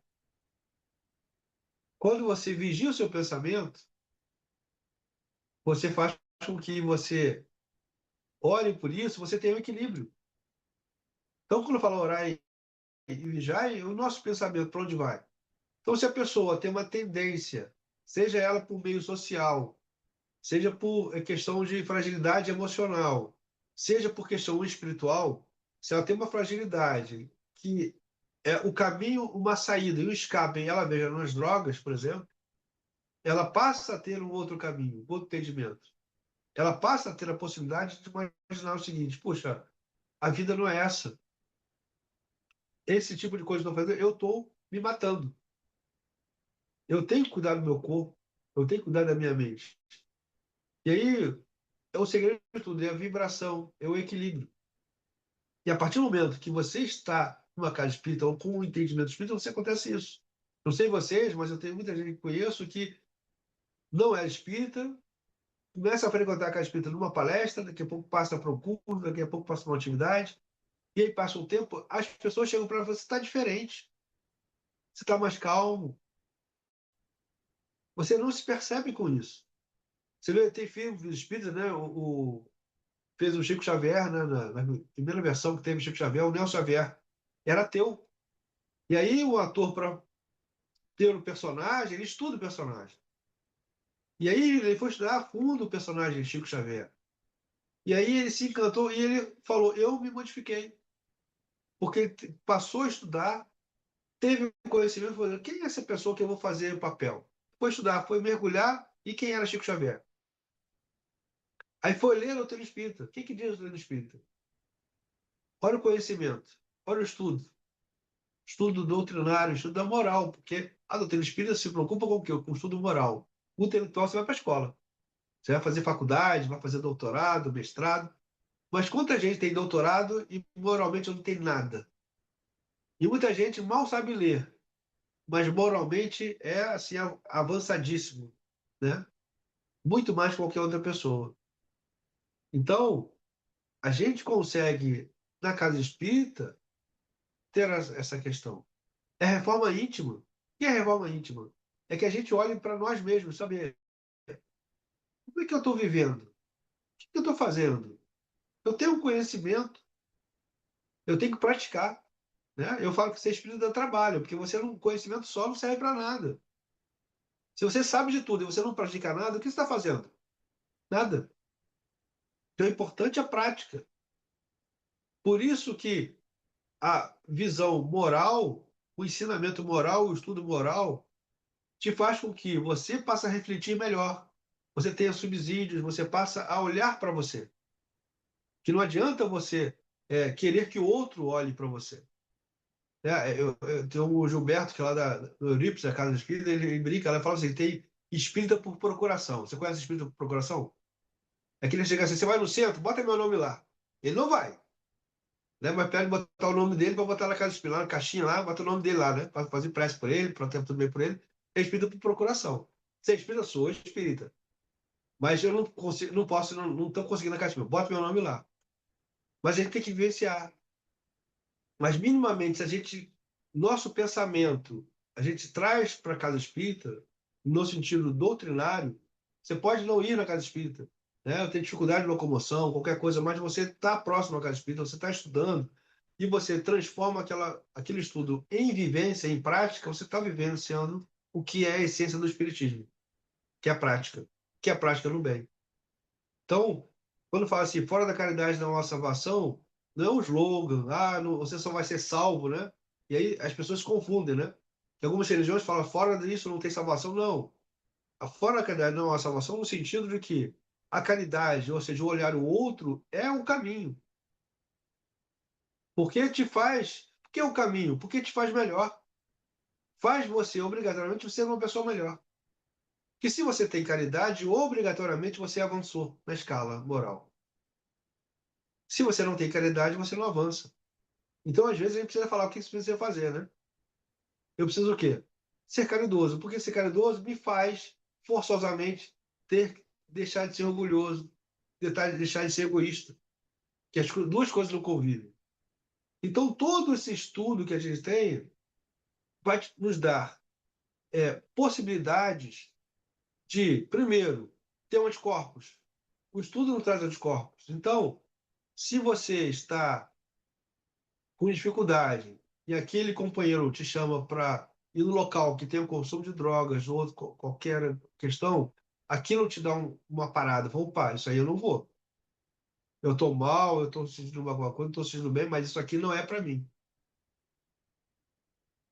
Quando você vigia o seu pensamento, você faz com que você ore por isso, você tenha um equilíbrio. Então, quando eu falo orar e vigiar, o nosso pensamento para onde vai? Então, se a pessoa tem uma tendência, seja ela por meio social, seja por questão de fragilidade emocional, seja por questão espiritual, se ela tem uma fragilidade que é o caminho, uma saída e um escape, ela veja nas drogas, por exemplo, ela passa a ter um outro caminho, um outro entendimento. Ela passa a ter a possibilidade de imaginar o seguinte: puxa, a vida não é essa. Esse tipo de coisa que eu estou fazendo, eu estou me matando. Eu tenho que cuidar do meu corpo, eu tenho que cuidar da minha mente. E aí, é o segredo de tudo, é a vibração, é o equilíbrio. E a partir do momento que você está numa casa espírita ou com um entendimento espírita, você acontece isso. Não sei vocês, mas eu tenho muita gente que conheço que não é espírita, começa a frequentar a casa espírita numa palestra, daqui a pouco passa para um curso, daqui a pouco passa para uma atividade, e aí passa um tempo, as pessoas chegam para você: você está diferente, você está mais calmo. Você não se percebe com isso. Você vê, tem filme dos espíritas, né? Fez o Chico Xavier, né? Na primeira versão que teve o Chico Xavier, o Nelson Xavier era ateu. E aí o ator, para ter o personagem, ele estuda o personagem. E aí ele foi estudar a fundo o personagem de Chico Xavier. E aí ele se encantou e ele falou: eu me modifiquei. Porque ele passou a estudar, teve conhecimento, falou: quem é essa pessoa que eu vou fazer o papel? Foi estudar, foi mergulhar, e quem era Chico Xavier? Aí foi ler a doutrina espírita. O que diz a doutrina espírita? Olha o conhecimento, olha o estudo. Estudo doutrinário, estudo da moral, porque a doutrina espírita se preocupa com o quê? Com o estudo moral. O intelectual você vai para a escola. Você vai fazer faculdade, vai fazer doutorado, mestrado, mas quanta gente tem doutorado e moralmente não tem nada? E muita gente mal sabe ler, mas moralmente é assim avançadíssimo, né? Muito mais que qualquer outra pessoa. Então, a gente consegue, na casa espírita, ter essa questão. É reforma íntima. O que é reforma íntima? É que a gente olhe para nós mesmos, sabe? Como é que eu estou vivendo? O que eu estou fazendo? Eu tenho um conhecimento, eu tenho que praticar, né? Eu falo que ser espírita dá trabalho, porque você não, conhecimento só não serve para nada. Se você sabe de tudo e você não pratica nada, o que você está fazendo? Nada. Então é importante a prática. Por isso que a visão moral, o ensinamento moral, o estudo moral, te faz com que você passe a refletir melhor. Você tenha subsídios, você passa a olhar para você. Que não adianta você querer que o outro olhe para você. Eu tenho o Gilberto, que é lá do Eurípides, da Casa Espírita, ele brinca, ela fala assim, tem espírita por procuração. Você conhece espírita por procuração? É que ele chega assim, você vai no centro, bota meu nome lá. Ele não vai, né? Mas pede botar o nome dele para botar na Casa Espírita, lá na caixinha lá, bota o nome dele lá, né? Para fazer prece por ele, para ter tudo bem por ele. É espírita por procuração. Se é espírita, sou espírita. Mas eu não consigo, não posso, não estou conseguindo na Casa Espírita. Bota meu nome lá. Mas a gente tem que vivenciar. Mas minimamente, se a gente, nosso pensamento, a gente traz para a casa espírita, no sentido doutrinário, você pode não ir na casa espírita, né? Eu tenho dificuldade de locomoção, qualquer coisa, mas você está próximo à casa espírita, você está estudando, e você transforma aquele estudo em vivência, em prática, você está vivenciando o que é a essência do espiritismo, que é a prática no bem. Então, quando fala assim, fora da caridade não há salvação, não é um slogan, você só vai ser salvo, né? E aí as pessoas se confundem, né? Que algumas religiões falam, fora disso não tem salvação. Não. A fora da caridade não há salvação no sentido de que a caridade, ou seja, o olhar o outro, é um caminho. Porque te faz. Por que é um caminho? Porque te faz melhor. Faz você, obrigatoriamente, ser uma pessoa melhor. Que se você tem caridade, obrigatoriamente você avançou na escala moral. Se você não tem caridade, você não avança. Então, às vezes, a gente precisa falar o que você precisa fazer, né? Eu preciso o quê? Ser caridoso. Porque ser caridoso me faz, forçosamente, deixar de ser orgulhoso, deixar de ser egoísta. Que as duas coisas não convivem. Então, todo esse estudo que a gente tem vai nos dar possibilidades de, primeiro, ter anticorpos. O estudo não traz anticorpos. Então, se você está com dificuldade e aquele companheiro te chama para ir no local que tem o consumo de drogas ou qualquer questão, aquilo te dá uma parada. Fala, opa, isso aí eu não vou. Eu estou mal, eu estou sentindo alguma coisa, estou sentindo bem, mas isso aqui não é para mim.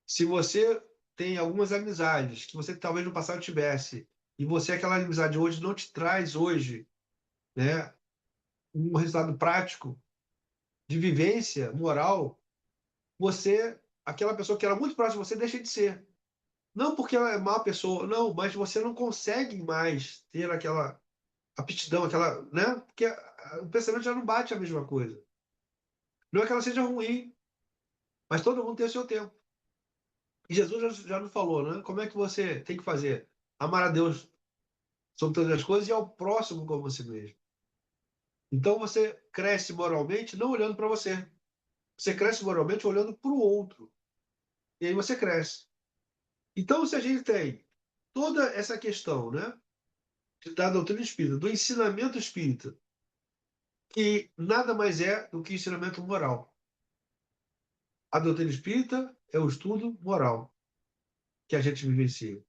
Se você tem algumas amizades que você talvez no passado tivesse, e você, aquela amizade hoje, não te traz hoje, né, um resultado prático de vivência moral, você, aquela pessoa que era muito próxima de você, deixa de ser. Não porque ela é má pessoa, não, mas você não consegue mais ter aquela aptidão, aquela, né? Porque o pensamento já não bate a mesma coisa. Não é que ela seja ruim, mas todo mundo tem o seu tempo. E Jesus já nos falou, né? Como é que você tem que fazer? Amar a Deus sobre todas as coisas e ao próximo como você mesmo. Então você cresce moralmente não olhando para você. Você cresce moralmente olhando para o outro. E aí você cresce. Então, se a gente tem toda essa questão, né? Da doutrina espírita, do ensinamento espírita, que nada mais é do que ensinamento moral. A doutrina espírita é o estudo moral que a gente vivencia.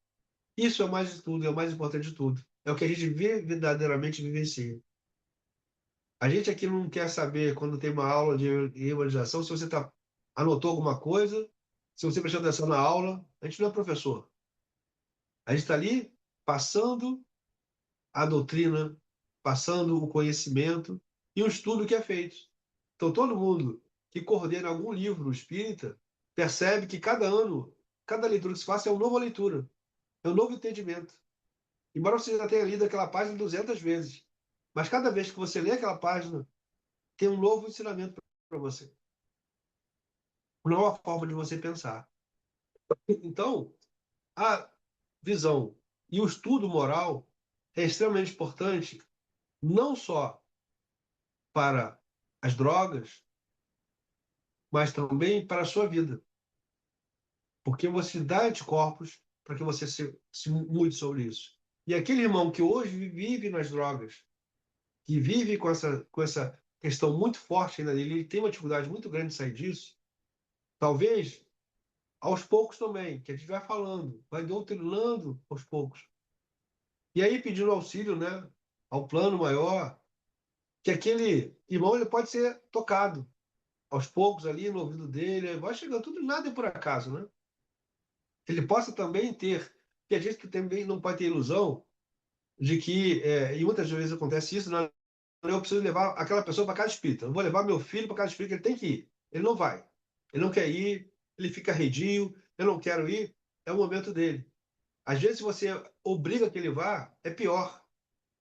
Isso é o mais de tudo, é o mais importante de tudo. É o que a gente verdadeiramente vivencia. A gente aqui não quer saber, quando tem uma aula de evangelização, se você anotou alguma coisa, se você prestou atenção na aula. A gente não é professor. A gente está ali passando a doutrina, passando o conhecimento e o estudo que é feito. Então, todo mundo que coordena algum livro espírita percebe que cada ano, cada leitura que se faça é uma nova leitura, é um novo entendimento. embora você já tenha lido aquela página 200 vezes. Mas cada vez que você lê aquela página, tem um novo ensinamento para você. Uma nova forma de você pensar. Então, a visão e o estudo moral é extremamente importante, não só para as drogas, mas também para a sua vida. Porque você dá anticorpos para que você se mude sobre isso. E aquele irmão que hoje vive nas drogas, que vive com essa questão muito forte ainda dele, ele tem uma dificuldade muito grande de sair disso, talvez aos poucos também, que a gente vai falando, vai doutrinando aos poucos. E aí pedindo auxílio, né, ao plano maior, que aquele irmão ele pode ser tocado aos poucos ali no ouvido dele, vai chegando tudo, nada é por acaso, né? Ele possa também ter, que a gente também não pode ter ilusão de que, e muitas vezes acontece isso, não, eu preciso levar aquela pessoa para casa espírita, eu vou levar meu filho para casa espírita, ele tem que ir. Ele não vai, ele não quer ir, ele fica arredio, eu não quero ir, é o momento dele. Às vezes, se você obriga que ele vá, é pior,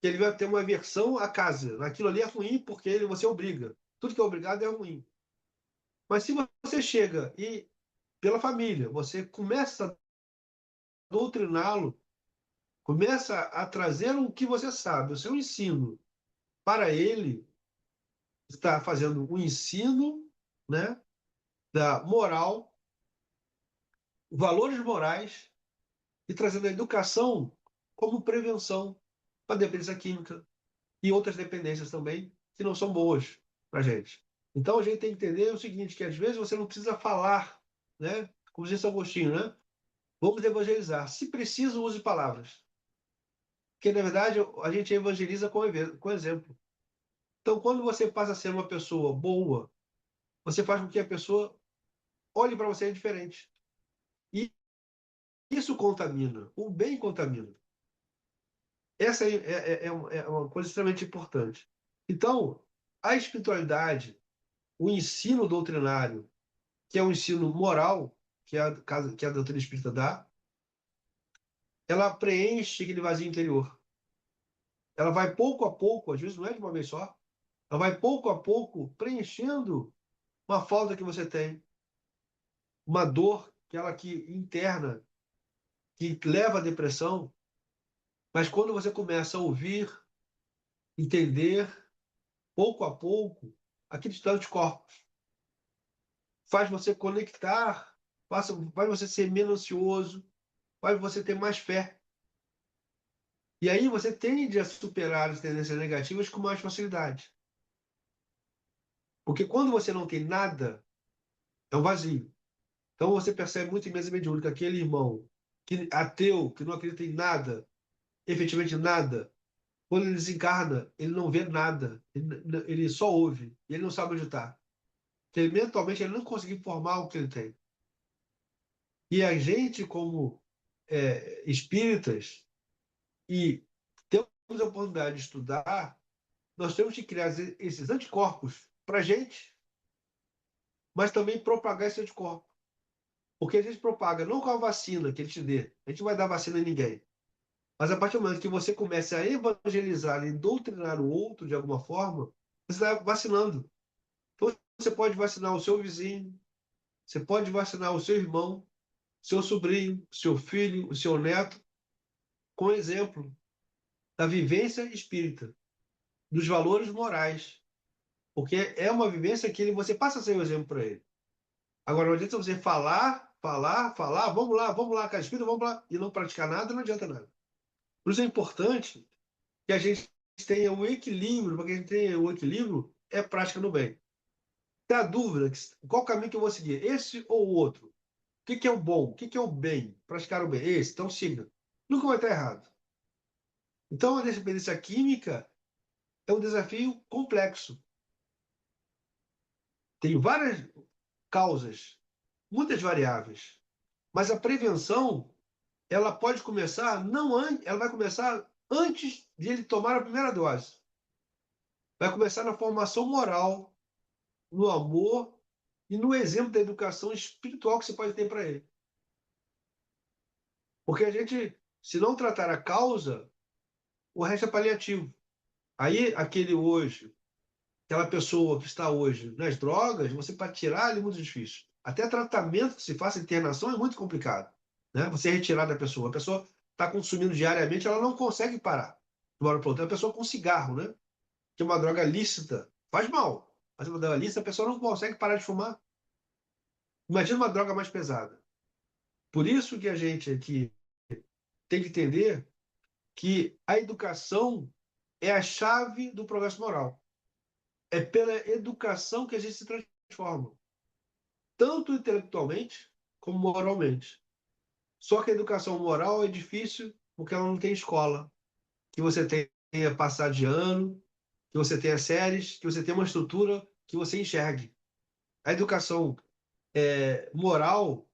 que ele vai ter uma aversão à casa. Aquilo ali é ruim porque você obriga. Tudo que é obrigado é ruim. Mas se você chega e, pela família, você começa a doutriná-lo, começa a trazer o que você sabe, o seu ensino, para ele, está fazendo um ensino, né, da moral, valores morais e trazendo a educação como prevenção para a dependência química e outras dependências também que não são boas para a gente. Então a gente tem que entender o seguinte, que às vezes você não precisa falar, né? Como disse Agostinho, né? Vamos evangelizar. Se preciso, use palavras. Porque, na verdade, a gente evangeliza com exemplo. Então, quando você passa a ser uma pessoa boa, você faz com que a pessoa olhe para você diferente. E isso contamina. O bem contamina. Essa é uma coisa extremamente importante. Então, a espiritualidade, o ensino doutrinário, que é o ensino moral, que a doutrina espírita dá, ela preenche aquele vazio interior. Ela vai pouco a pouco, às vezes não é de uma vez só, ela vai pouco a pouco preenchendo uma falta que você tem, uma dor, aquela que interna, que leva à depressão. Mas quando você começa a ouvir, entender, pouco a pouco, aqueles anticorpos faz você conectar, faz você ser menos ansioso, faz você ter mais fé. E aí você tende a superar as tendências negativas com mais facilidade. Porque quando você não tem nada, é um vazio. Então você percebe muito em mesa mediúnica aquele irmão que ateu, que não acredita em nada, efetivamente nada. Quando ele desencarna, ele não vê nada, ele só ouve, e ele não sabe onde está. Porque mentalmente ele não conseguiu formar o que ele tem. E a gente, como espíritas, e temos a oportunidade de estudar, nós temos que criar esses anticorpos para a gente, mas também propagar esse anticorpo. Porque a gente propaga não com a vacina que ele te dê, a gente não vai dar vacina a ninguém. Mas a partir do momento que você começa a evangelizar e doutrinar o outro de alguma forma, você está vacinando. Então você pode vacinar o seu vizinho, você pode vacinar o seu irmão, seu sobrinho, seu filho, o seu neto, com exemplo da vivência espírita, dos valores morais. Porque é uma vivência que você passa a ser o exemplo para ele. Agora, não adianta você falar, vamos lá, cara, espírito, vamos lá, e não praticar nada, não adianta nada. Por isso é importante que a gente tenha um equilíbrio, para que a gente tenha o equilíbrio, é prática no bem. Tem a dúvida, qual caminho que eu vou seguir, esse ou o outro? O que é o bom? O que é o bem? Praticar o bem. Esse, então siga. Nunca vai estar errado. Então, a dependência química é um desafio complexo. Tem várias causas, muitas variáveis. Mas a prevenção, ela pode começar, não antes, ela vai começar antes de ele tomar a primeira dose. Vai começar na formação moral, no amor e no exemplo da educação espiritual que você pode ter para ele. Porque a gente, se não tratar a causa, o resto é paliativo. Aí, aquela pessoa que está hoje nas drogas, você para tirar ele é muito difícil. Até tratamento que se faça, internação, é muito complicado, né? Você retirar da pessoa. A pessoa está consumindo diariamente, ela não consegue parar. De uma hora para outra. A pessoa com cigarro, né? Que é uma droga lícita, faz mal. Mas é uma droga lícita, a pessoa não consegue parar de fumar. Imagina uma droga mais pesada. Por isso que a gente aqui tem que entender que a educação é a chave do progresso moral. É pela educação que a gente se transforma, tanto intelectualmente como moralmente. Só que a educação moral é difícil porque ela não tem escola, que você tenha passar de ano, que você tenha séries, que você tenha uma estrutura que você enxergue. A educação moral,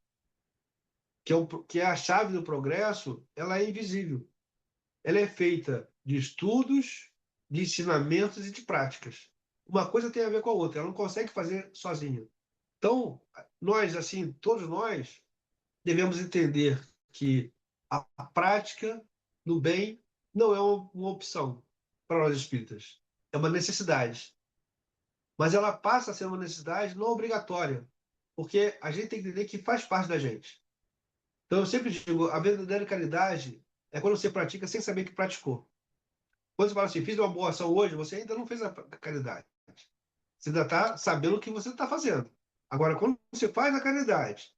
que é a chave do progresso, ela é invisível. Ela é feita de estudos, de ensinamentos e de práticas. Uma coisa tem a ver com a outra, ela não consegue fazer sozinha. Então, nós, assim, todos nós, devemos entender que a prática no bem não é uma opção para nós espíritas, é uma necessidade. Mas ela passa a ser uma necessidade não obrigatória, porque a gente tem que entender que faz parte da gente. Então, eu sempre digo, a verdadeira caridade é quando você pratica sem saber que praticou. Quando você fala assim, fiz uma boa ação hoje, você ainda não fez a caridade. Você ainda está sabendo o que você está fazendo. Agora, quando você faz a caridade,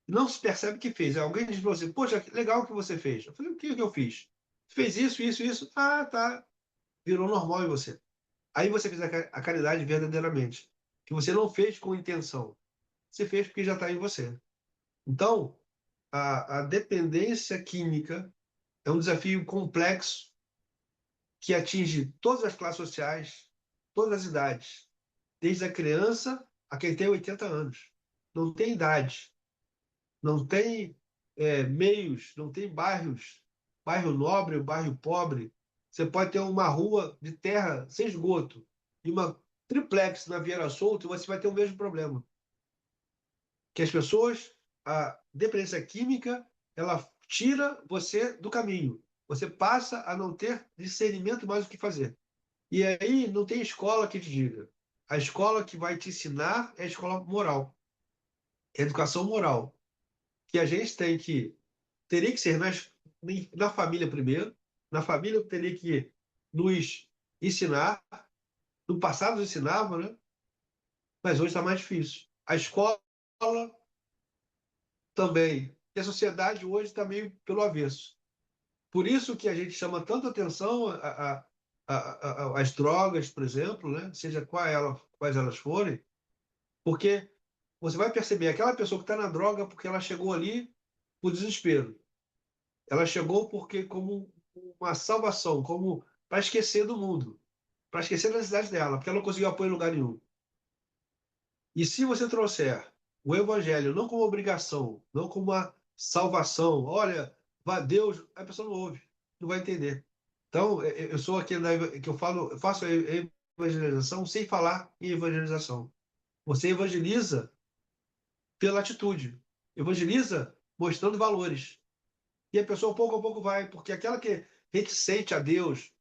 não se percebe que fez. Alguém diz para você, poxa, que legal que você fez. Eu falei, o que eu fiz? Fez isso, isso, isso. Ah, tá. Virou normal em você. Aí você fez a caridade verdadeiramente. Que você não fez com intenção. Você fez porque já está em você. Então, a dependência química é um desafio complexo que atinge todas as classes sociais, todas as idades, desde a criança a quem tem 80 anos. Não tem idade, não tem meios, não tem bairros, bairro nobre, bairro pobre. Você pode ter uma rua de terra sem esgoto e uma triplex na Vieira Solto e você vai ter o mesmo problema. Que as pessoas, a dependência química, ela tira você do caminho. Você passa a não ter discernimento mais do que fazer. E aí não tem escola que te diga. A escola que vai te ensinar é a escola moral, é a educação moral, que a gente teria que ser na família primeiro, na família teria que nos ensinar, no passado nos ensinava, né? Mas hoje está mais difícil. A escola também, e a sociedade hoje está meio pelo avesso. Por isso que a gente chama tanta atenção às drogas, por exemplo, né? Seja quais elas forem, porque você vai perceber aquela pessoa que está na droga porque ela chegou ali por desespero. Ela chegou porque como uma salvação, como para esquecer do mundo, para esquecer das necessidades dela, porque ela não conseguiu apoio em lugar nenhum. E se você trouxer o evangelho não como obrigação, não como uma salvação, olha, vá Deus, a pessoa não ouve, não vai entender. Então, eu sou aquele que eu faço a evangelização sem falar em evangelização. Você evangeliza pela atitude, evangeliza mostrando valores. E a pessoa pouco a pouco vai, porque aquela que é reticente a Deus,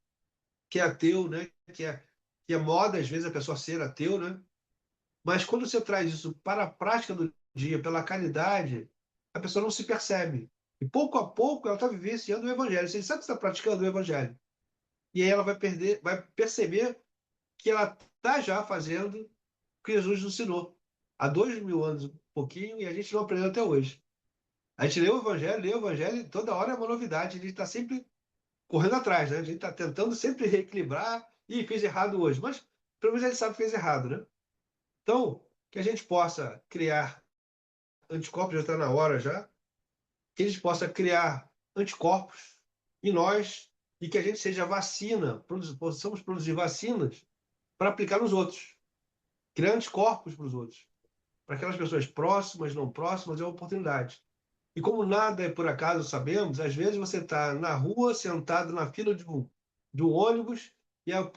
que é ateu, né? Que é moda, às vezes, a pessoa ser ateu, né? Mas quando você traz isso para a prática do dia, pela caridade, a pessoa não se percebe. E pouco a pouco ela está vivenciando o evangelho. Você sabe que está praticando o evangelho. E aí ela vai perceber que ela está já fazendo o que Jesus nos ensinou. Há 2000 anos, um pouquinho, e a gente não aprendeu até hoje. A gente lê o evangelho, e toda hora é uma novidade. A gente está sempre correndo atrás, né? A gente está tentando sempre reequilibrar. E fez errado hoje. Mas pelo menos a gente sabe que fez errado, né? Então, que a gente possa criar anticorpos, já está na hora já, que a gente possa criar anticorpos em nós e que a gente seja vacina, possamos produzir vacinas para aplicar nos outros, criar anticorpos para os outros, para aquelas pessoas próximas, não próximas, é uma oportunidade. E como nada é por acaso, sabemos, às vezes você está na rua, sentado na fila de um ônibus, e aí alguém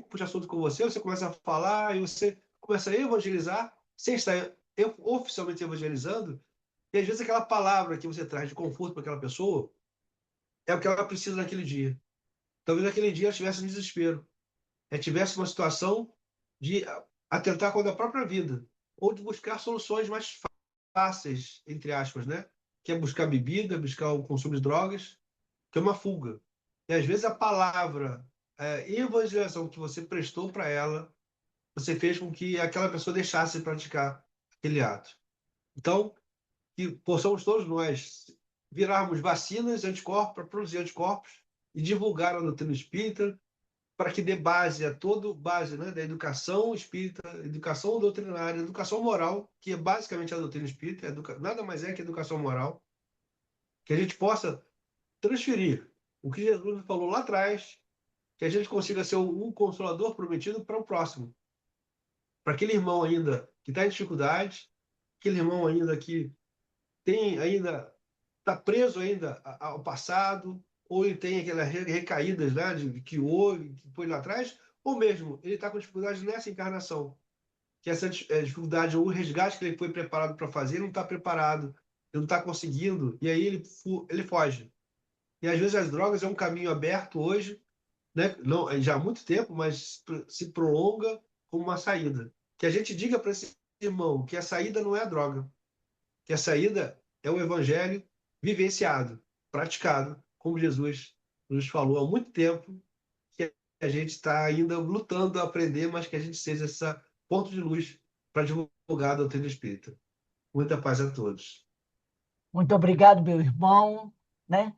puxa assunto com você, você começa a falar, e você começa a evangelizar, sem estar oficialmente evangelizando, e às vezes aquela palavra que você traz de conforto para aquela pessoa é o que ela precisa naquele dia. talvez aquele dia ela estivesse em desespero. Ela tivesse uma situação de atentar contra a própria vida, ou de buscar soluções mais fáceis, entre aspas, né? Que é buscar bebida, buscar o consumo de drogas, que é uma fuga. E às vezes a palavra evangelização que você prestou para ela, você fez com que aquela pessoa deixasse de praticar aquele ato. Então, que possamos todos nós virarmos vacinas, anticorpos, para produzir anticorpos e divulgar a doutrina espírita, para que dê base a todo base, né, da educação espírita, educação doutrinária, educação moral, que é basicamente a doutrina espírita, nada mais é que educação moral, que a gente possa transferir o que Jesus falou lá atrás, que a gente consiga ser um consolador prometido para o próximo, para aquele irmão ainda que está em dificuldade, aquele irmão ainda que tem ainda está preso ainda ao passado, ou ele tem aquelas recaídas, né, que houve, que foi lá atrás, ou mesmo ele está com dificuldade nessa encarnação, que essa dificuldade ou o resgate que ele foi preparado para fazer, ele não está preparado, ele não está conseguindo, e aí ele foge. E às vezes as drogas é um caminho aberto hoje, né, não, já há muito tempo, mas se prolonga como uma saída. Que a gente diga para esse irmão que a saída não é a droga, que a saída é o evangelho vivenciado, praticado, como Jesus nos falou há muito tempo, que a gente está ainda lutando a aprender, mas que a gente seja esse ponto de luz para divulgar a doutrina espírita. Muita paz a todos. Muito obrigado, meu irmão, né,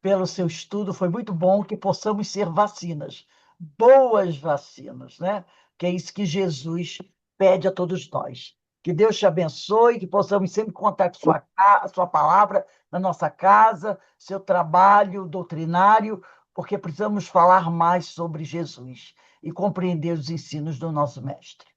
pelo seu estudo. Foi muito bom que possamos ser vacinas, boas vacinas, né? Que é isso que Jesus pede a todos nós. Que Deus te abençoe, que possamos sempre contar com sua palavra na nossa casa, seu trabalho doutrinário, porque precisamos falar mais sobre Jesus e compreender os ensinos do nosso Mestre.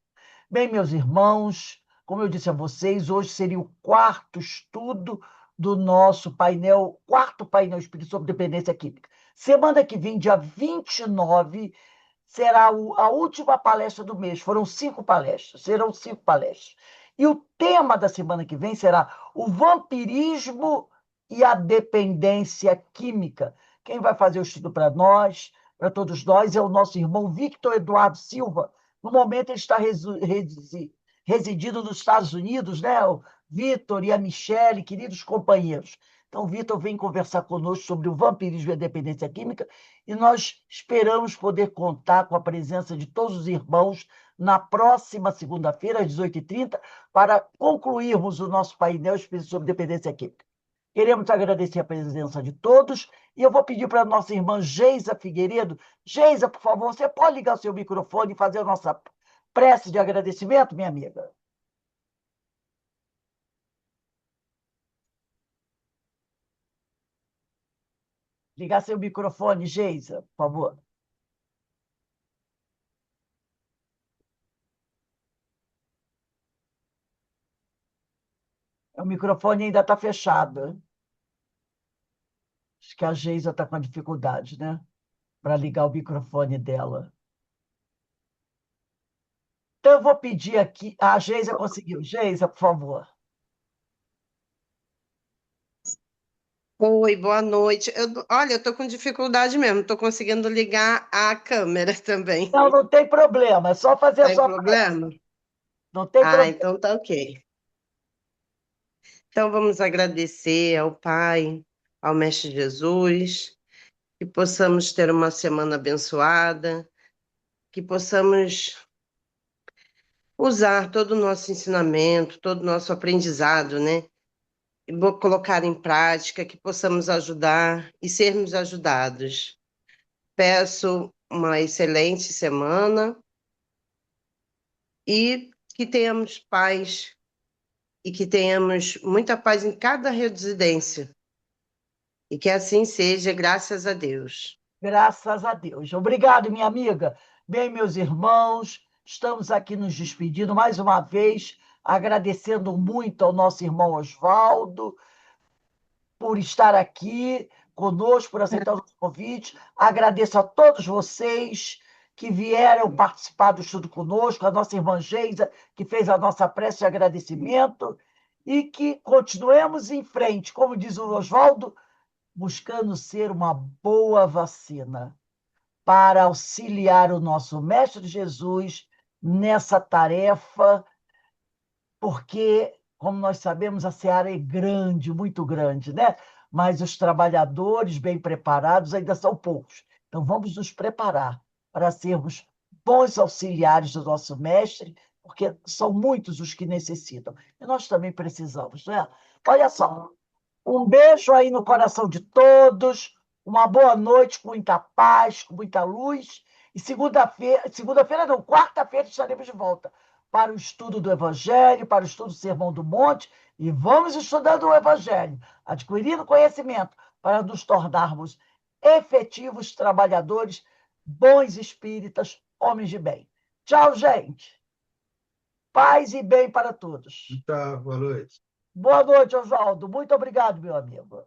Bem, meus irmãos, como eu disse a vocês, hoje seria o quarto estudo do nosso painel, quarto painel espírita sobre dependência química. Semana que vem, dia 29, será a última palestra do mês. Foram 5 palestras, serão 5 palestras. E o tema da semana que vem será o vampirismo e a dependência química. Quem vai fazer o estudo para nós, para todos nós, é o nosso irmão Victor Eduardo Silva. No momento, ele está residindo nos Estados Unidos, né? O Vitor e a Michele, queridos companheiros. Então, o Vitor vem conversar conosco sobre o vampirismo e a dependência química, e nós esperamos poder contar com a presença de todos os irmãos na próxima segunda-feira, às 18h30, para concluirmos o nosso painel específico sobre dependência química. Queremos agradecer a presença de todos, e eu vou pedir para a nossa irmã Geisa Figueiredo. Geisa, por favor, você pode ligar o seu microfone e fazer a nossa prece de agradecimento, minha amiga? Ligar seu microfone, Geisa, por favor. O microfone ainda está fechado. Acho que a Geisa está com dificuldade, né? Para ligar o microfone dela. Então, eu vou pedir aqui. A Geisa conseguiu. Geisa, por favor. Oi, boa noite. Olha, eu tô com dificuldade mesmo, tô conseguindo ligar a câmera também. Não, não tem problema. É só fazer a Tem sua prece. problema? Não tem Ah, problema. então tá ok. Então vamos agradecer ao Pai, ao Mestre Jesus, que possamos ter uma semana abençoada, que possamos usar todo o nosso ensinamento, todo o nosso aprendizado, né? E colocar em prática, que possamos ajudar e sermos ajudados. Peço uma excelente semana e que tenhamos paz e que tenhamos muita paz em cada residência. E que assim seja, graças a Deus. Graças a Deus. Obrigado, minha amiga. Bem, meus irmãos, estamos aqui nos despedindo mais uma vez, agradecendo muito ao nosso irmão Oswaldo por estar aqui conosco, por aceitar o nosso convite. Agradeço a todos vocês que vieram participar do estudo conosco, a nossa irmã Geisa, que fez a nossa prece de agradecimento, e que continuemos em frente, como diz o Oswaldo, buscando ser uma boa vacina. para auxiliar o nosso Mestre Jesus nessa tarefa, porque, como nós sabemos, a seara é grande, muito grande, né? Mas os trabalhadores bem preparados ainda são poucos. Então, vamos nos preparar para sermos bons auxiliares do nosso Mestre, porque são muitos os que necessitam. E nós também precisamos, né? Olha só, um beijo aí no coração de todos, uma boa noite com muita paz, com muita luz. E segunda-feira não, quarta-feira estaremos de volta para o estudo do Evangelho, para o estudo do Sermão do Monte, e vamos estudando o Evangelho, adquirindo conhecimento para nos tornarmos efetivos trabalhadores, bons espíritas, homens de bem. Tchau, gente. Paz e bem para todos. Tá, boa noite. Boa noite, Oswaldo. Muito obrigado, meu amigo.